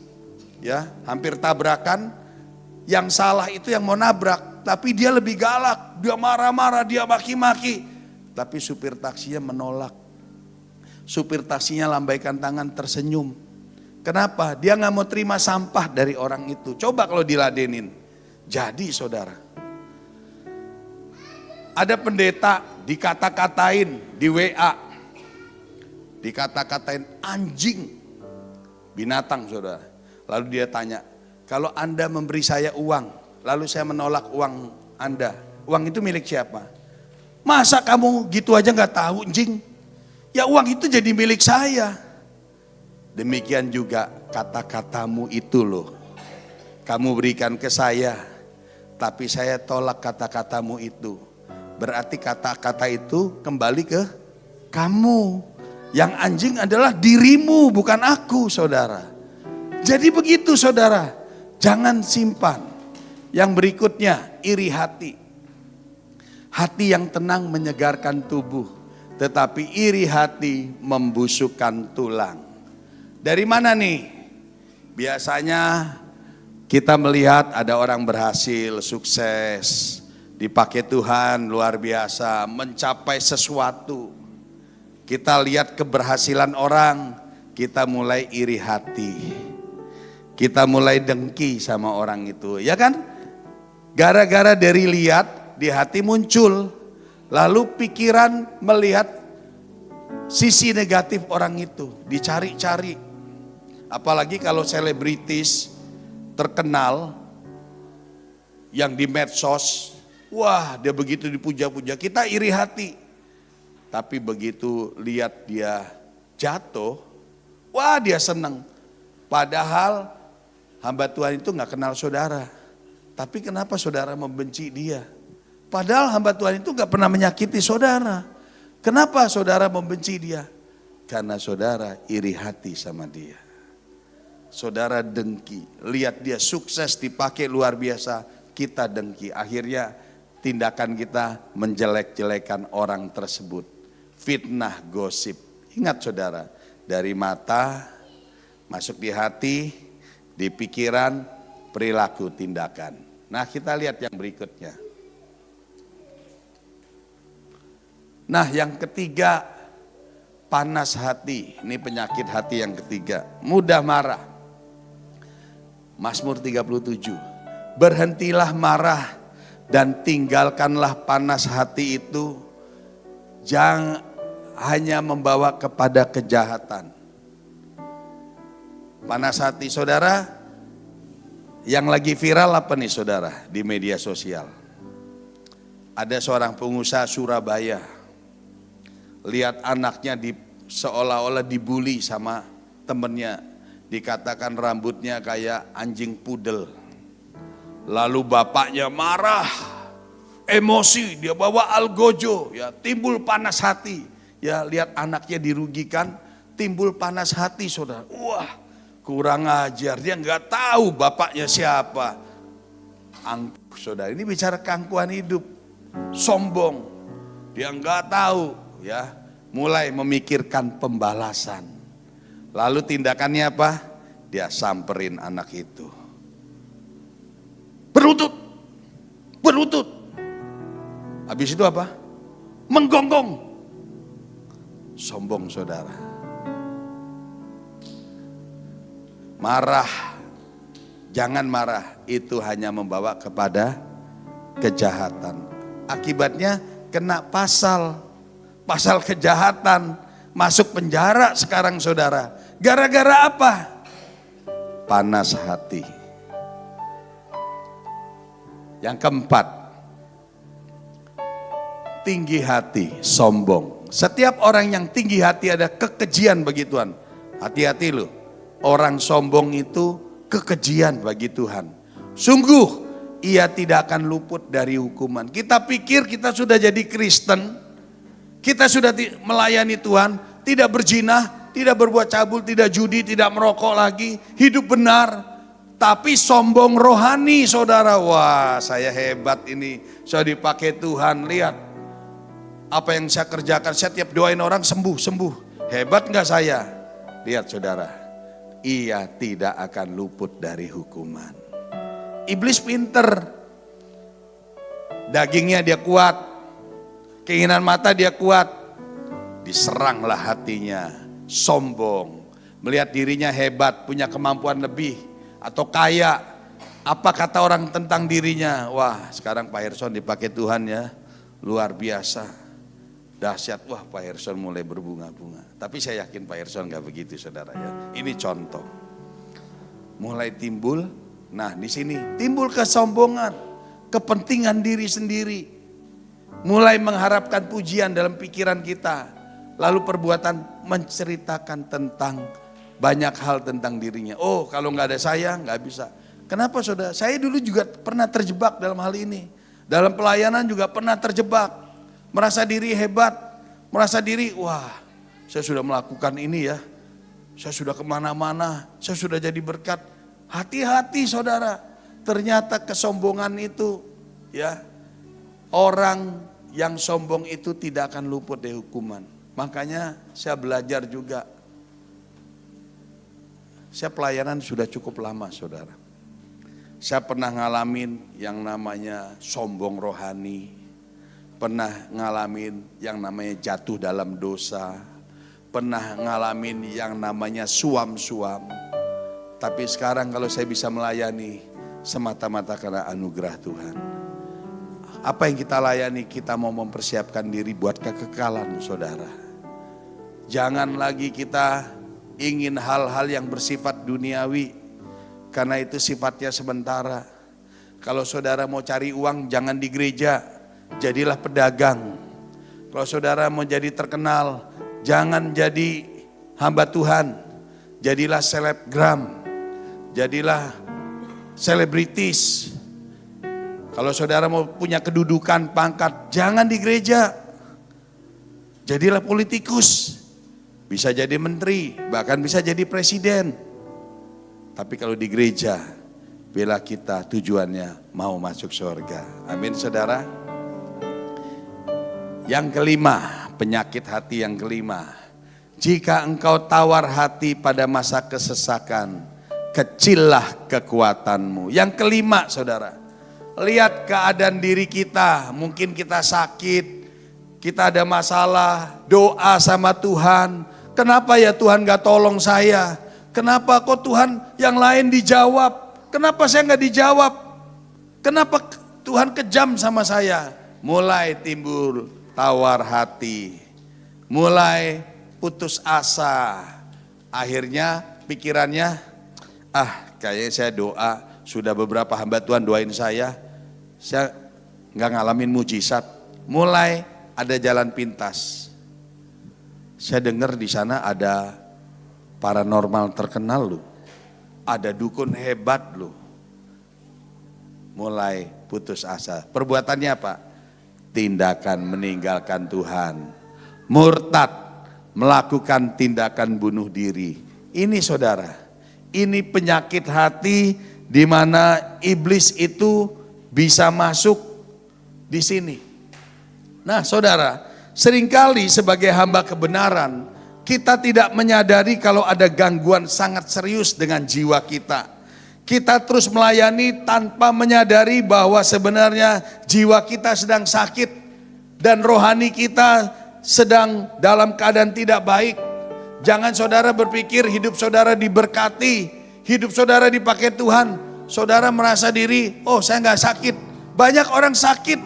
ya hampir tabrakan. Yang salah itu yang mau nabrak, tapi dia lebih galak. Dia marah-marah, dia maki-maki. Tapi supir taksinya menolak. Supir taksinya lambaikan tangan tersenyum. Kenapa? Dia nggak mau terima sampah dari orang itu. Coba kalau diladenin. Jadi saudara, ada pendeta dikata-katain di WA. Dikata-katain anjing, binatang saudara. Lalu dia tanya, kalau Anda memberi saya uang, lalu saya menolak uang Anda, uang itu milik siapa? Masa kamu gitu aja gak tahu anjing? Ya uang itu jadi milik saya. Demikian juga kata-katamu itu loh. Kamu berikan ke saya, tapi saya tolak kata-katamu itu. berarti kata-kata itu kembali ke kamu. Yang anjing adalah dirimu, bukan aku, saudara. Jadi begitu, saudara. Jangan simpan. Yang berikutnya, iri hati. Hati yang tenang menyegarkan tubuh, tetapi iri hati membusukkan tulang. Dari mana nih? Biasanya kita melihat ada orang berhasil, sukses, dipakai Tuhan luar biasa, mencapai sesuatu. Kita lihat keberhasilan orang, kita mulai iri hati. Kita mulai dengki sama orang itu, ya kan? Gara-gara dari lihat, di hati muncul, lalu pikiran melihat sisi negatif orang itu, dicari-cari. Apalagi kalau selebritis terkenal yang di medsos, wah dia begitu dipuja-puja, kita iri hati. Tapi begitu lihat dia jatuh, wah dia senang. Padahal hamba Tuhan itu gak kenal saudara. Tapi kenapa saudara membenci dia? Padahal hamba Tuhan itu gak pernah menyakiti saudara. Kenapa saudara membenci dia? Karena saudara iri hati sama dia. Saudara dengki, lihat dia sukses dipakai luar biasa, kita dengki. Akhirnya tindakan kita menjelek-jelekan orang tersebut. Fitnah, gosip. Ingat saudara, dari mata masuk di hati, di pikiran, perilaku, tindakan. Nah kita lihat yang berikutnya. Nah yang ketiga, panas hati. Ini penyakit hati yang ketiga. Mudah marah. Mazmur 37. Berhentilah marah dan tinggalkanlah panas hati itu. Jangan hanya membawa kepada kejahatan. Panas hati saudara, yang lagi viral apa nih saudara di media sosial? Ada seorang pengusaha Surabaya, lihat anaknya seolah-olah dibully sama temennya, dikatakan rambutnya kayak anjing pudel. Lalu bapaknya marah, emosi, dia bawa algojo, ya timbul panas hati. Ya lihat anaknya dirugikan, timbul panas hati saudara. Wah kurang ajar, dia nggak tahu bapaknya siapa. Angkuh saudara, ini bicara keangkuhan hidup, sombong. Dia nggak tahu, ya mulai memikirkan pembalasan. Lalu tindakannya apa? Dia samperin anak itu. Berlutut, berlutut. Habis itu apa? Menggonggong. Sombong saudara. Marah, jangan marah, itu hanya membawa kepada kejahatan. Akibatnya kena pasal kejahatan, masuk penjara sekarang saudara. Gara-gara apa? Panas hati. Yang keempat, tinggi hati, sombong. Setiap orang yang tinggi hati ada kekejian bagi Tuhan. Hati-hati loh, orang sombong itu kekejian bagi Tuhan. Sungguh ia tidak akan luput dari hukuman. Kita pikir kita sudah jadi Kristen, kita sudah melayani Tuhan, tidak berzina, tidak berbuat cabul, tidak judi, tidak merokok lagi, hidup benar. Tapi sombong rohani saudara, wah saya hebat ini, saya dipakai Tuhan, lihat apa yang saya kerjakan, saya tiap doain orang sembuh, hebat gak saya? Lihat saudara, ia tidak akan luput dari hukuman. Iblis pinter, dagingnya dia kuat, keinginan mata dia kuat, diseranglah hatinya, sombong, melihat dirinya hebat, punya kemampuan lebih, atau kaya. Apa kata orang tentang dirinya? Wah sekarang Pak Herson dipakai Tuhan ya, luar biasa. Dahsyat, wah Pak Herson mulai berbunga-bunga. Tapi saya yakin Pak Herson gak begitu saudara ya. Ini contoh. Mulai timbul, nah di sini timbul kesombongan, kepentingan diri sendiri. Mulai mengharapkan pujian dalam pikiran kita. Lalu perbuatan menceritakan tentang banyak hal tentang dirinya. Oh kalau gak ada saya gak bisa. Kenapa saudara? Saya dulu juga pernah terjebak dalam hal ini. Dalam pelayanan juga pernah terjebak. merasa diri hebat, merasa diri, wah saya sudah melakukan ini ya, saya sudah kemana-mana, saya sudah jadi berkat. Hati-hati saudara, ternyata kesombongan itu ya, orang yang sombong itu tidak akan luput dari hukuman. Makanya saya belajar juga, saya pelayanan sudah cukup lama saudara. Saya pernah ngalamin yang namanya sombong rohani, pernah ngalamin yang namanya jatuh dalam dosa, pernah ngalamin yang namanya suam-suam. Tapi sekarang kalau saya bisa melayani semata-mata karena anugerah Tuhan. Apa yang kita layani, kita mau mempersiapkan diri buat kekekalan saudara. Jangan lagi kita ingin hal-hal yang bersifat duniawi, karena itu sifatnya sementara. Kalau saudara mau cari uang, jangan di gereja, jadilah pedagang. Kalau saudara mau jadi terkenal, jangan jadi hamba Tuhan, jadilah selebgram, jadilah selebritis. Kalau saudara mau punya kedudukan, pangkat, jangan di gereja, jadilah politikus. Bisa jadi menteri, bahkan bisa jadi presiden. Tapi kalau di gereja, bila kita tujuannya mau masuk surga. Amin saudara. Yang kelima, penyakit hati yang kelima. Jika engkau tawar hati pada masa kesesakan, kecillah kekuatanmu. Yang kelima saudara, lihat keadaan diri kita. Mungkin kita sakit, kita ada masalah, doa sama Tuhan. Kenapa ya Tuhan gak tolong saya? Kenapa kok Tuhan yang lain dijawab? Kenapa saya gak dijawab? Kenapa Tuhan kejam sama saya? Mulai timbul tawar hati, mulai putus asa. Akhirnya pikirannya, kayaknya saya doa, sudah beberapa hamba Tuhan doain saya gak ngalamin mujizat. Mulai ada jalan pintas. Saya dengar di sana ada paranormal terkenal loh, ada dukun hebat loh. Mulai putus asa. Perbuatannya apa? Tindakan meninggalkan Tuhan, murtad, melakukan tindakan bunuh diri. Ini saudara, ini penyakit hati di mana iblis itu bisa masuk di sini. Nah saudara, seringkali sebagai hamba kebenaran, kita tidak menyadari kalau ada gangguan sangat serius dengan jiwa kita. Kita terus melayani tanpa menyadari bahwa sebenarnya jiwa kita sedang sakit dan rohani kita sedang dalam keadaan tidak baik. Jangan saudara berpikir hidup saudara diberkati, hidup saudara dipakai Tuhan. Saudara merasa diri, oh saya gak sakit. Banyak orang sakit.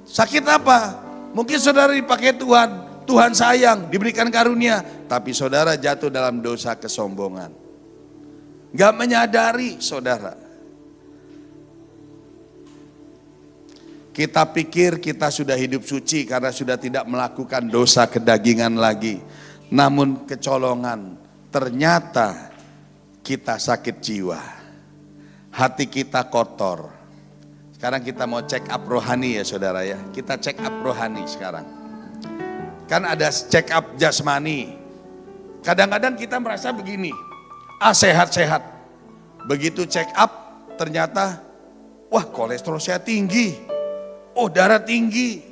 Sakit apa? Mungkin saudara dipakai Tuhan. Tuhan sayang, diberikan karunia, tapi saudara jatuh dalam dosa kesombongan. Gak menyadari saudara. Kita pikir kita sudah hidup suci karena sudah tidak melakukan dosa kedagingan lagi. Namun kecolongan, ternyata kita sakit jiwa. Hati kita kotor. Sekarang kita mau check up rohani ya saudara ya. Kita check up rohani sekarang. Kan ada check up jasmani. Kadang-kadang kita merasa begini, sehat-sehat. Begitu check up ternyata, wah kolesterol saya tinggi. Oh darah tinggi.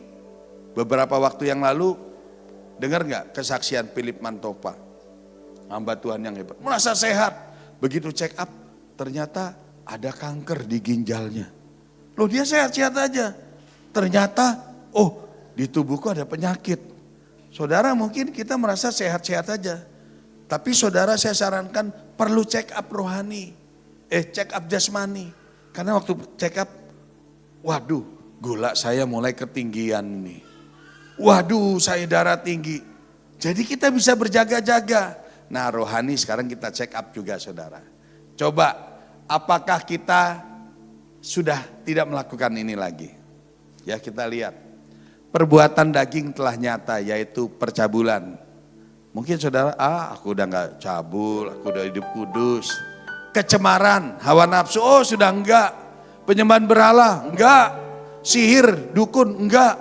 Beberapa waktu yang lalu, dengar gak kesaksian Philip Mantopa? Hamba Tuhan yang hebat. Merasa sehat. Begitu check up ternyata ada kanker di ginjalnya. Loh dia sehat-sehat aja. Ternyata, oh di tubuhku ada penyakit. Saudara mungkin kita merasa sehat-sehat aja. Tapi saudara saya sarankan perlu check up rohani. Check up jasmani. Karena waktu check up, waduh gula saya mulai ketinggian nih. Waduh saya darah tinggi. Jadi kita bisa berjaga-jaga. Nah rohani sekarang kita check up juga saudara. Coba apakah kita sudah tidak melakukan ini lagi? Ya kita lihat. Perbuatan daging telah nyata yaitu percabulan. Mungkin saudara, aku udah gak cabul, aku udah hidup kudus. Kecemaran, hawa nafsu, oh sudah enggak. Penyembahan berhala, enggak. Sihir, dukun, enggak.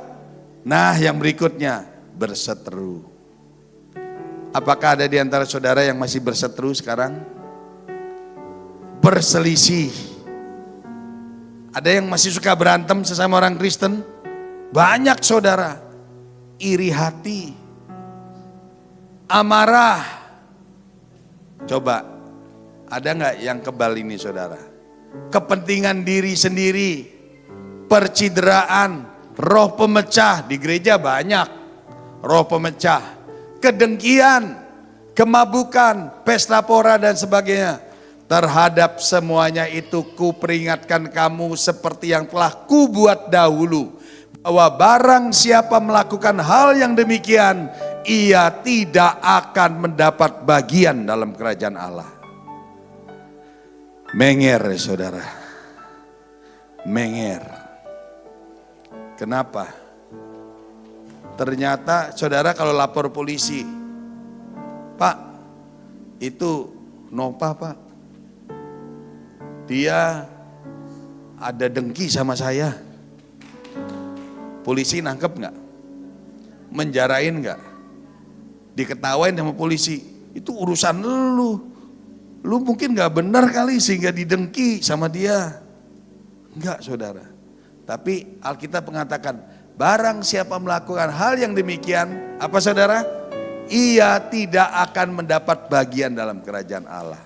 Nah, yang berikutnya, berseteru. Apakah ada di antara saudara yang masih berseteru sekarang? Berselisih. Ada yang masih suka berantem sesama orang Kristen? Banyak saudara. Iri hati. Amarah. Coba, ada nggak yang kebal ini saudara? Kepentingan diri sendiri. Percideraan. Roh pemecah. Di gereja banyak roh pemecah. Kedengkian. Kemabukan. Pesta pora dan sebagainya. Terhadap semuanya itu kuperingatkan kamu seperti yang telah kubuat dahulu. Bahwa barang siapa melakukan hal yang demikian, ia tidak akan mendapat bagian dalam kerajaan Allah. Menger saudara. Menger. Kenapa? Ternyata saudara kalau lapor polisi, Pak, itu Nova Pak, dia ada dengki sama saya. Polisi nangkep nggak? Menjarain nggak? Diketawain sama polisi. Itu urusan lu. Lu mungkin nggak benar kali sehingga didengki sama dia. Enggak saudara. Tapi Alkitab mengatakan, barang siapa melakukan hal yang demikian, apa saudara? Ia tidak akan mendapat bagian dalam kerajaan Allah.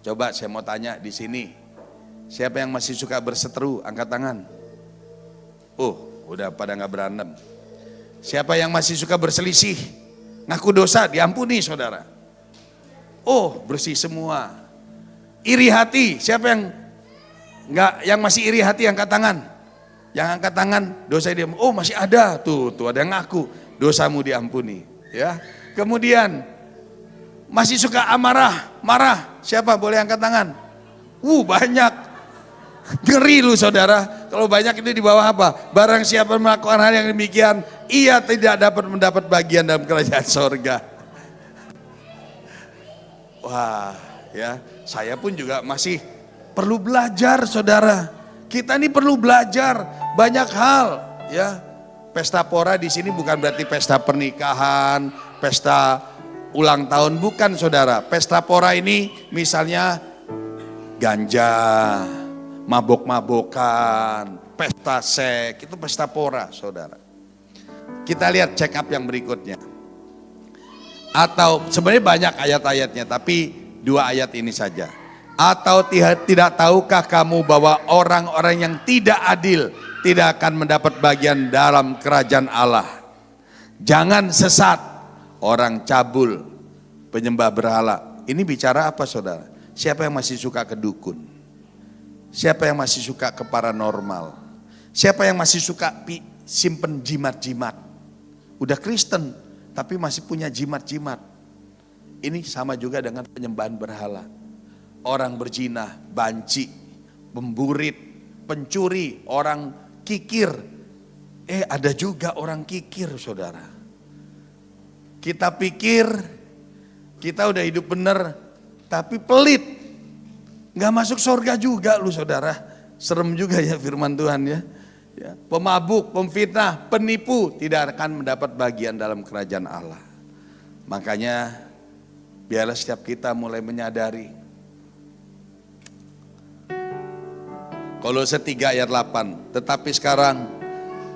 Coba saya mau tanya di sini, siapa yang masih suka berseteru? Angkat tangan. Udah pada nggak berantem. Siapa yang masih suka berselisih? Ngaku dosa, diampuni saudara. Bersih semua. Iri hati, siapa yang masih iri hati angkat tangan. Yang angkat tangan dosa dia. Masih ada tuh ada yang ngaku dosamu diampuni. Ya. Kemudian masih suka marah. Siapa boleh angkat tangan? Banyak. Ngeri lu saudara. Kalau banyak itu di bawah apa? Barang siapa melakukan hal yang demikian, ia tidak dapat mendapat bagian dalam kerajaan sorga. Wah, ya, saya pun juga masih perlu belajar saudara. Kita ini perlu belajar banyak hal, ya. Pesta pora di sini bukan berarti pesta pernikahan, pesta ulang tahun, bukan saudara. Pesta pora ini misalnya ganja, mabok-mabokan, pesta seks, itu pesta pora saudara. Kita lihat check up yang berikutnya. Atau sebenarnya banyak ayat-ayatnya, tapi 2 ayat ini saja. Atau tidak tahukah kamu bahwa orang-orang yang tidak adil tidak akan mendapat bagian dalam kerajaan Allah. Jangan sesat, orang cabul, penyembah berhala. Ini bicara apa saudara? Siapa yang masih suka ke dukun? Siapa yang masih suka ke paranormal? Siapa yang masih suka simpen jimat-jimat? Udah Kristen tapi masih punya jimat-jimat. Ini sama juga dengan penyembahan berhala. Orang berzina, banci, pemburit, pencuri, orang kikir. Ada juga orang kikir saudara. Kita pikir kita udah hidup bener, tapi pelit. Gak masuk surga juga lu saudara. Serem juga ya firman Tuhan ya. Pemabuk, pemfitnah, penipu tidak akan mendapat bagian dalam kerajaan Allah. Makanya biarlah setiap kita mulai menyadari. Kolose 3 ayat 8. Tetapi sekarang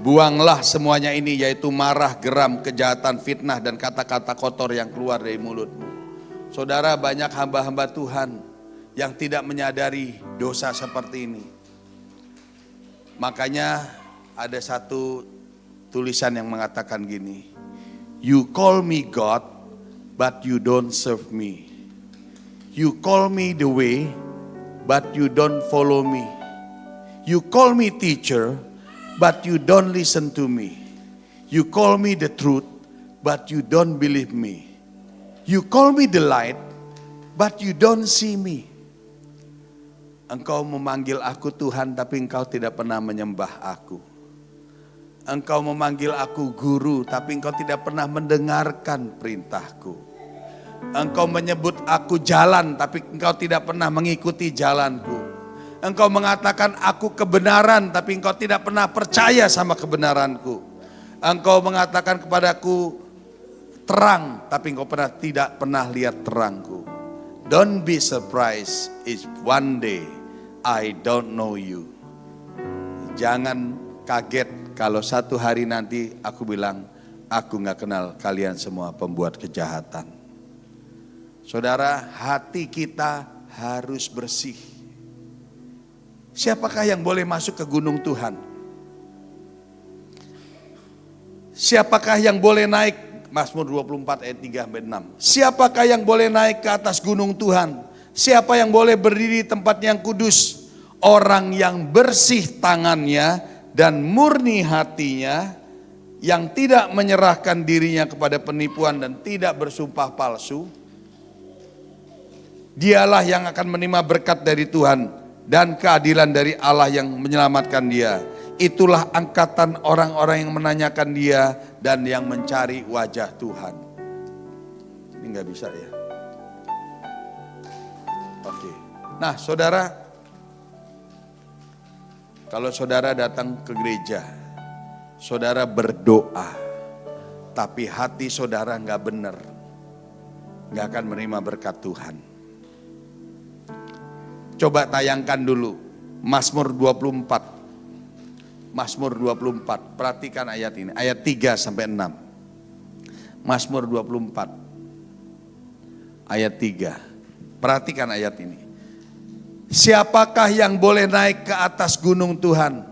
buanglah semuanya ini, yaitu marah, geram, kejahatan, fitnah dan kata-kata kotor yang keluar dari mulutmu. Saudara, banyak hamba-hamba Tuhan yang tidak menyadari dosa seperti ini. Makanya ada satu tulisan yang mengatakan gini. You call me God, but you don't serve me. You call me the way, but you don't follow me. You call me teacher, but you don't listen to me. You call me the truth, but you don't believe me. You call me the light, but you don't see me. Engkau memanggil aku Tuhan, tapi engkau tidak pernah menyembah aku. Engkau memanggil aku guru, tapi engkau tidak pernah mendengarkan perintahku. Engkau menyebut aku jalan, tapi engkau tidak pernah mengikuti jalanku. Engkau mengatakan aku kebenaran, tapi engkau tidak pernah percaya sama kebenaranku. Engkau mengatakan kepadaku terang, tapi engkau tidak pernah lihat terangku. Don't be surprised if one day I don't know you. Jangan kaget kalau satu hari nanti aku bilang, aku gak kenal kalian semua pembuat kejahatan. Saudara, hati kita harus bersih. Siapakah yang boleh masuk ke gunung Tuhan? Siapakah yang boleh naik? Mazmur 24 ayat 3-6. Siapakah yang boleh naik ke atas gunung Tuhan? Siapa yang boleh berdiri di tempat yang kudus? Orang yang bersih tangannya dan murni hatinya, yang tidak menyerahkan dirinya kepada penipuan dan tidak bersumpah palsu. Dialah yang akan menerima berkat dari Tuhan dan keadilan dari Allah yang menyelamatkan dia. Itulah angkatan orang-orang yang menanyakan dia dan yang mencari wajah Tuhan. Ini nggak bisa ya. Oke. Nah, saudara, kalau saudara datang ke gereja, saudara berdoa, tapi hati saudara nggak benar, nggak akan menerima berkat Tuhan. Coba tayangkan dulu Mazmur 24. Mazmur 24, perhatikan ayat ini, ayat 3-6. Mazmur 24, ayat 3. Perhatikan ayat ini. Siapakah yang boleh naik ke atas gunung Tuhan?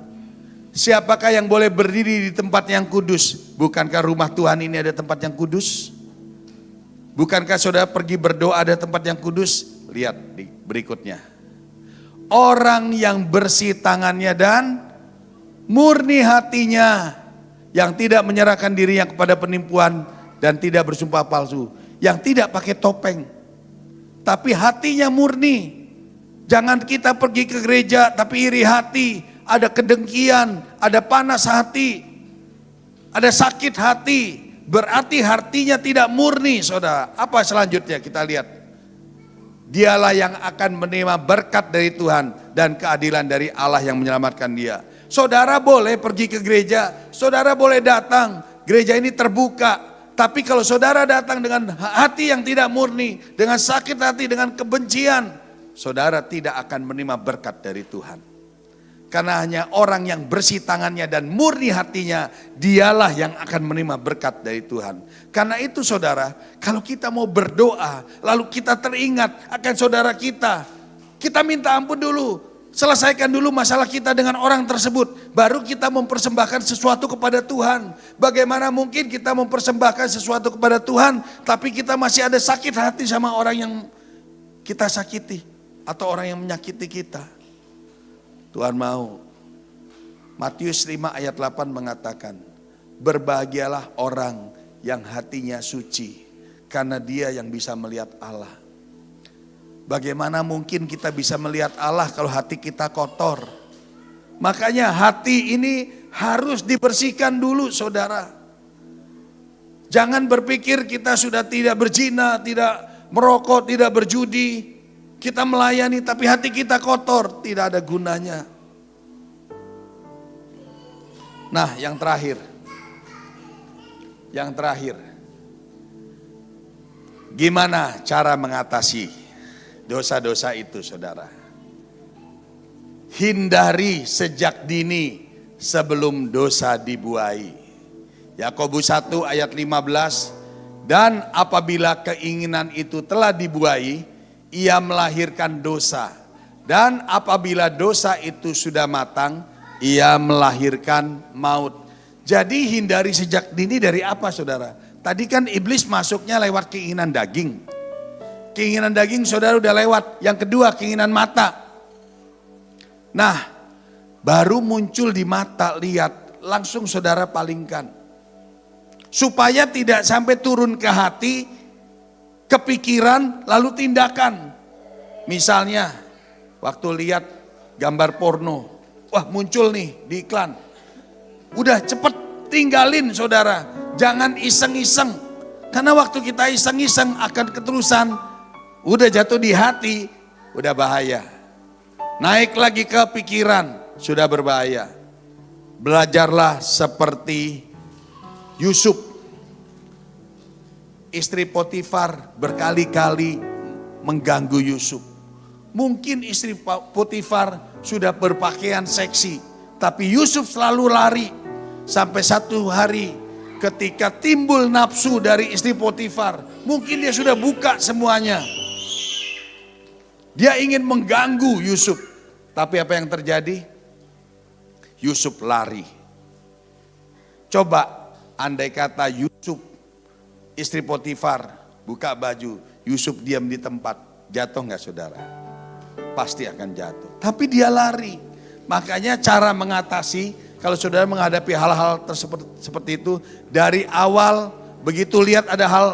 Siapakah yang boleh berdiri di tempat yang kudus? Bukankah rumah Tuhan ini ada tempat yang kudus? Bukankah saudara pergi berdoa ada tempat yang kudus? Lihat di berikutnya. Orang yang bersih tangannya dan murni hatinya, yang tidak menyerahkan dirinya kepada penipuan dan tidak bersumpah palsu, yang tidak pakai topeng, tapi hatinya murni. Jangan kita pergi ke gereja tapi iri hati, ada kedengkian, ada panas hati, ada sakit hati, berarti hatinya tidak murni, saudara. Apa selanjutnya kita lihat? Dialah yang akan menerima berkat dari Tuhan dan keadilan dari Allah yang menyelamatkan dia. Saudara boleh pergi ke gereja, saudara boleh datang, gereja ini terbuka. Tapi kalau saudara datang dengan hati yang tidak murni, dengan sakit hati, dengan kebencian, saudara tidak akan menerima berkat dari Tuhan. Karena hanya orang yang bersih tangannya dan murni hatinya, dialah yang akan menerima berkat dari Tuhan. Karena itu saudara, kalau kita mau berdoa, lalu kita teringat akan saudara kita minta ampun dulu. Selesaikan dulu masalah kita dengan orang tersebut, baru kita mempersembahkan sesuatu kepada Tuhan. Bagaimana mungkin kita mempersembahkan sesuatu kepada Tuhan, tapi kita masih ada sakit hati sama orang yang kita sakiti, atau orang yang menyakiti kita. Tuhan mau. Matius 5 ayat 8 mengatakan, berbahagialah orang yang hatinya suci, karena dia yang bisa melihat Allah. Bagaimana mungkin kita bisa melihat Allah kalau hati kita kotor? Makanya hati ini harus dibersihkan dulu, saudara. Jangan berpikir kita sudah tidak berzina, tidak merokok, tidak berjudi. Kita melayani tapi hati kita kotor, tidak ada gunanya. Nah, yang terakhir. Gimana cara mengatasi dosa-dosa itu, saudara? Hindari sejak dini sebelum dosa dibuai. Yakobus 1 ayat 15, dan apabila keinginan itu telah dibuai, ia melahirkan dosa. Dan apabila dosa itu sudah matang, ia melahirkan maut. Jadi hindari sejak dini dari apa, saudara? Tadi kan iblis masuknya lewat keinginan daging. Keinginan daging saudara udah lewat. Yang kedua keinginan mata. Nah, baru muncul di mata, lihat, langsung saudara palingkan. Supaya tidak sampai turun ke hati, kepikiran, lalu tindakan. Misalnya, waktu lihat gambar porno, wah muncul nih di iklan. Udah cepet tinggalin, saudara. Jangan iseng-iseng. Karena waktu kita iseng-iseng akan keterusan. Udah jatuh di hati, udah bahaya. Naik lagi ke pikiran, sudah berbahaya. Belajarlah seperti Yusuf, istri Potifar berkali-kali mengganggu Yusuf. Mungkin istri Potifar sudah berpakaian seksi, tapi Yusuf selalu lari. Sampai satu hari ketika timbul nafsu dari istri Potifar, mungkin dia sudah buka semuanya. Dia ingin mengganggu Yusuf, tapi apa yang terjadi? Yusuf lari. Coba andai kata Yusuf, istri Potifar buka baju, Yusuf diam di tempat, jatuh nggak saudara? Pasti akan jatuh. Tapi dia lari. Makanya cara mengatasi kalau saudara menghadapi hal-hal seperti itu, dari awal begitu lihat ada hal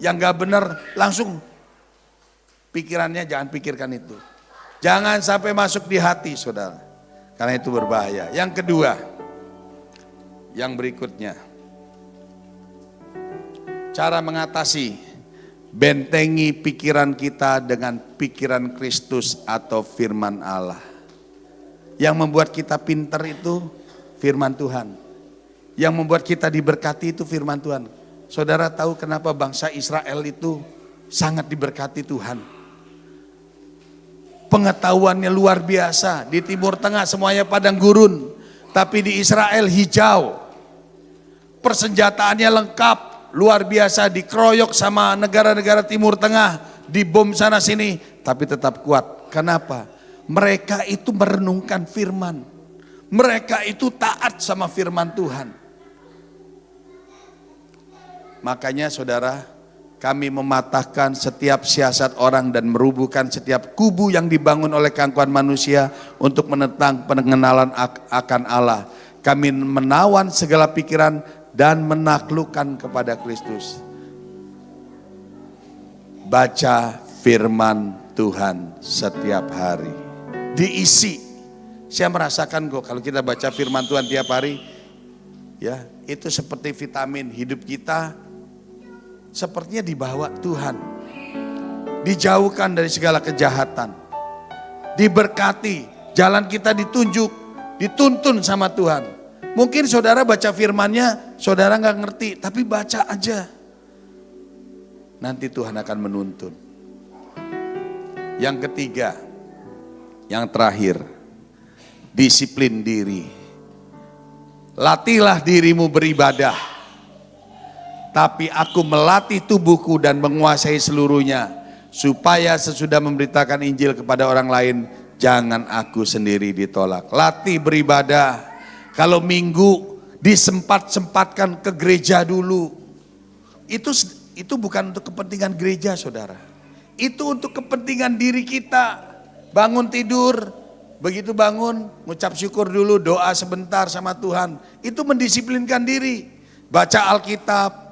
yang gak benar, langsung pikirannya jangan pikirkan itu. Jangan sampai masuk di hati saudara, karena itu berbahaya. Yang kedua, yang berikutnya, cara mengatasi, bentengi pikiran kita dengan pikiran Kristus atau firman Allah. Yang membuat kita pintar itu firman Tuhan. Yang membuat kita diberkati itu firman Tuhan. Saudara tahu kenapa bangsa Israel itu sangat diberkati Tuhan? Pengetahuannya luar biasa. Di Timur Tengah semuanya padang gurun, tapi di Israel hijau. Persenjataannya lengkap, luar biasa, dikeroyok sama negara-negara Timur Tengah, dibom sana sini, tapi tetap kuat. Kenapa? Mereka itu merenungkan firman. Mereka itu taat sama firman Tuhan. Makanya saudara, kami mematahkan setiap siasat orang dan merubuhkan setiap kubu yang dibangun oleh keangkuhan manusia untuk menentang pengenalan akan Allah. Kami menawan segala pikiran dan menaklukkan kepada Kristus. Baca firman Tuhan setiap hari. Diisi. Saya merasakan kok kalau kita baca firman Tuhan tiap hari, ya itu seperti vitamin hidup kita. Sepertinya dibawa Tuhan, dijauhkan dari segala kejahatan, diberkati, jalan kita ditunjuk, dituntun sama Tuhan. Mungkin saudara baca firmannya, saudara nggak ngerti, tapi baca aja. Nanti Tuhan akan menuntun. Yang ketiga, yang terakhir, disiplin diri. Latihlah dirimu beribadah. Tapi aku melatih tubuhku dan menguasai seluruhnya, supaya sesudah memberitakan Injil kepada orang lain, jangan aku sendiri ditolak. Latih beribadah. Kalau minggu disempat-sempatkan ke gereja dulu. Itu bukan untuk kepentingan gereja saudara. Itu untuk kepentingan diri kita. Bangun tidur, begitu bangun, ngucap syukur dulu, doa sebentar sama Tuhan. Itu mendisiplinkan diri. Baca Alkitab.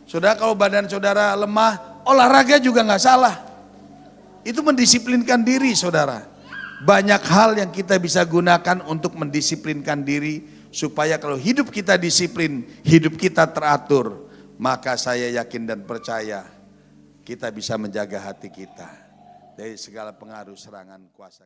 Saudara kalau badan saudara lemah, olahraga juga gak salah. Itu mendisiplinkan diri saudara. Banyak hal yang kita bisa gunakan untuk mendisiplinkan diri. Supaya kalau hidup kita disiplin, hidup kita teratur. Maka saya yakin dan percaya kita bisa menjaga hati kita dari segala pengaruh serangan kuasa.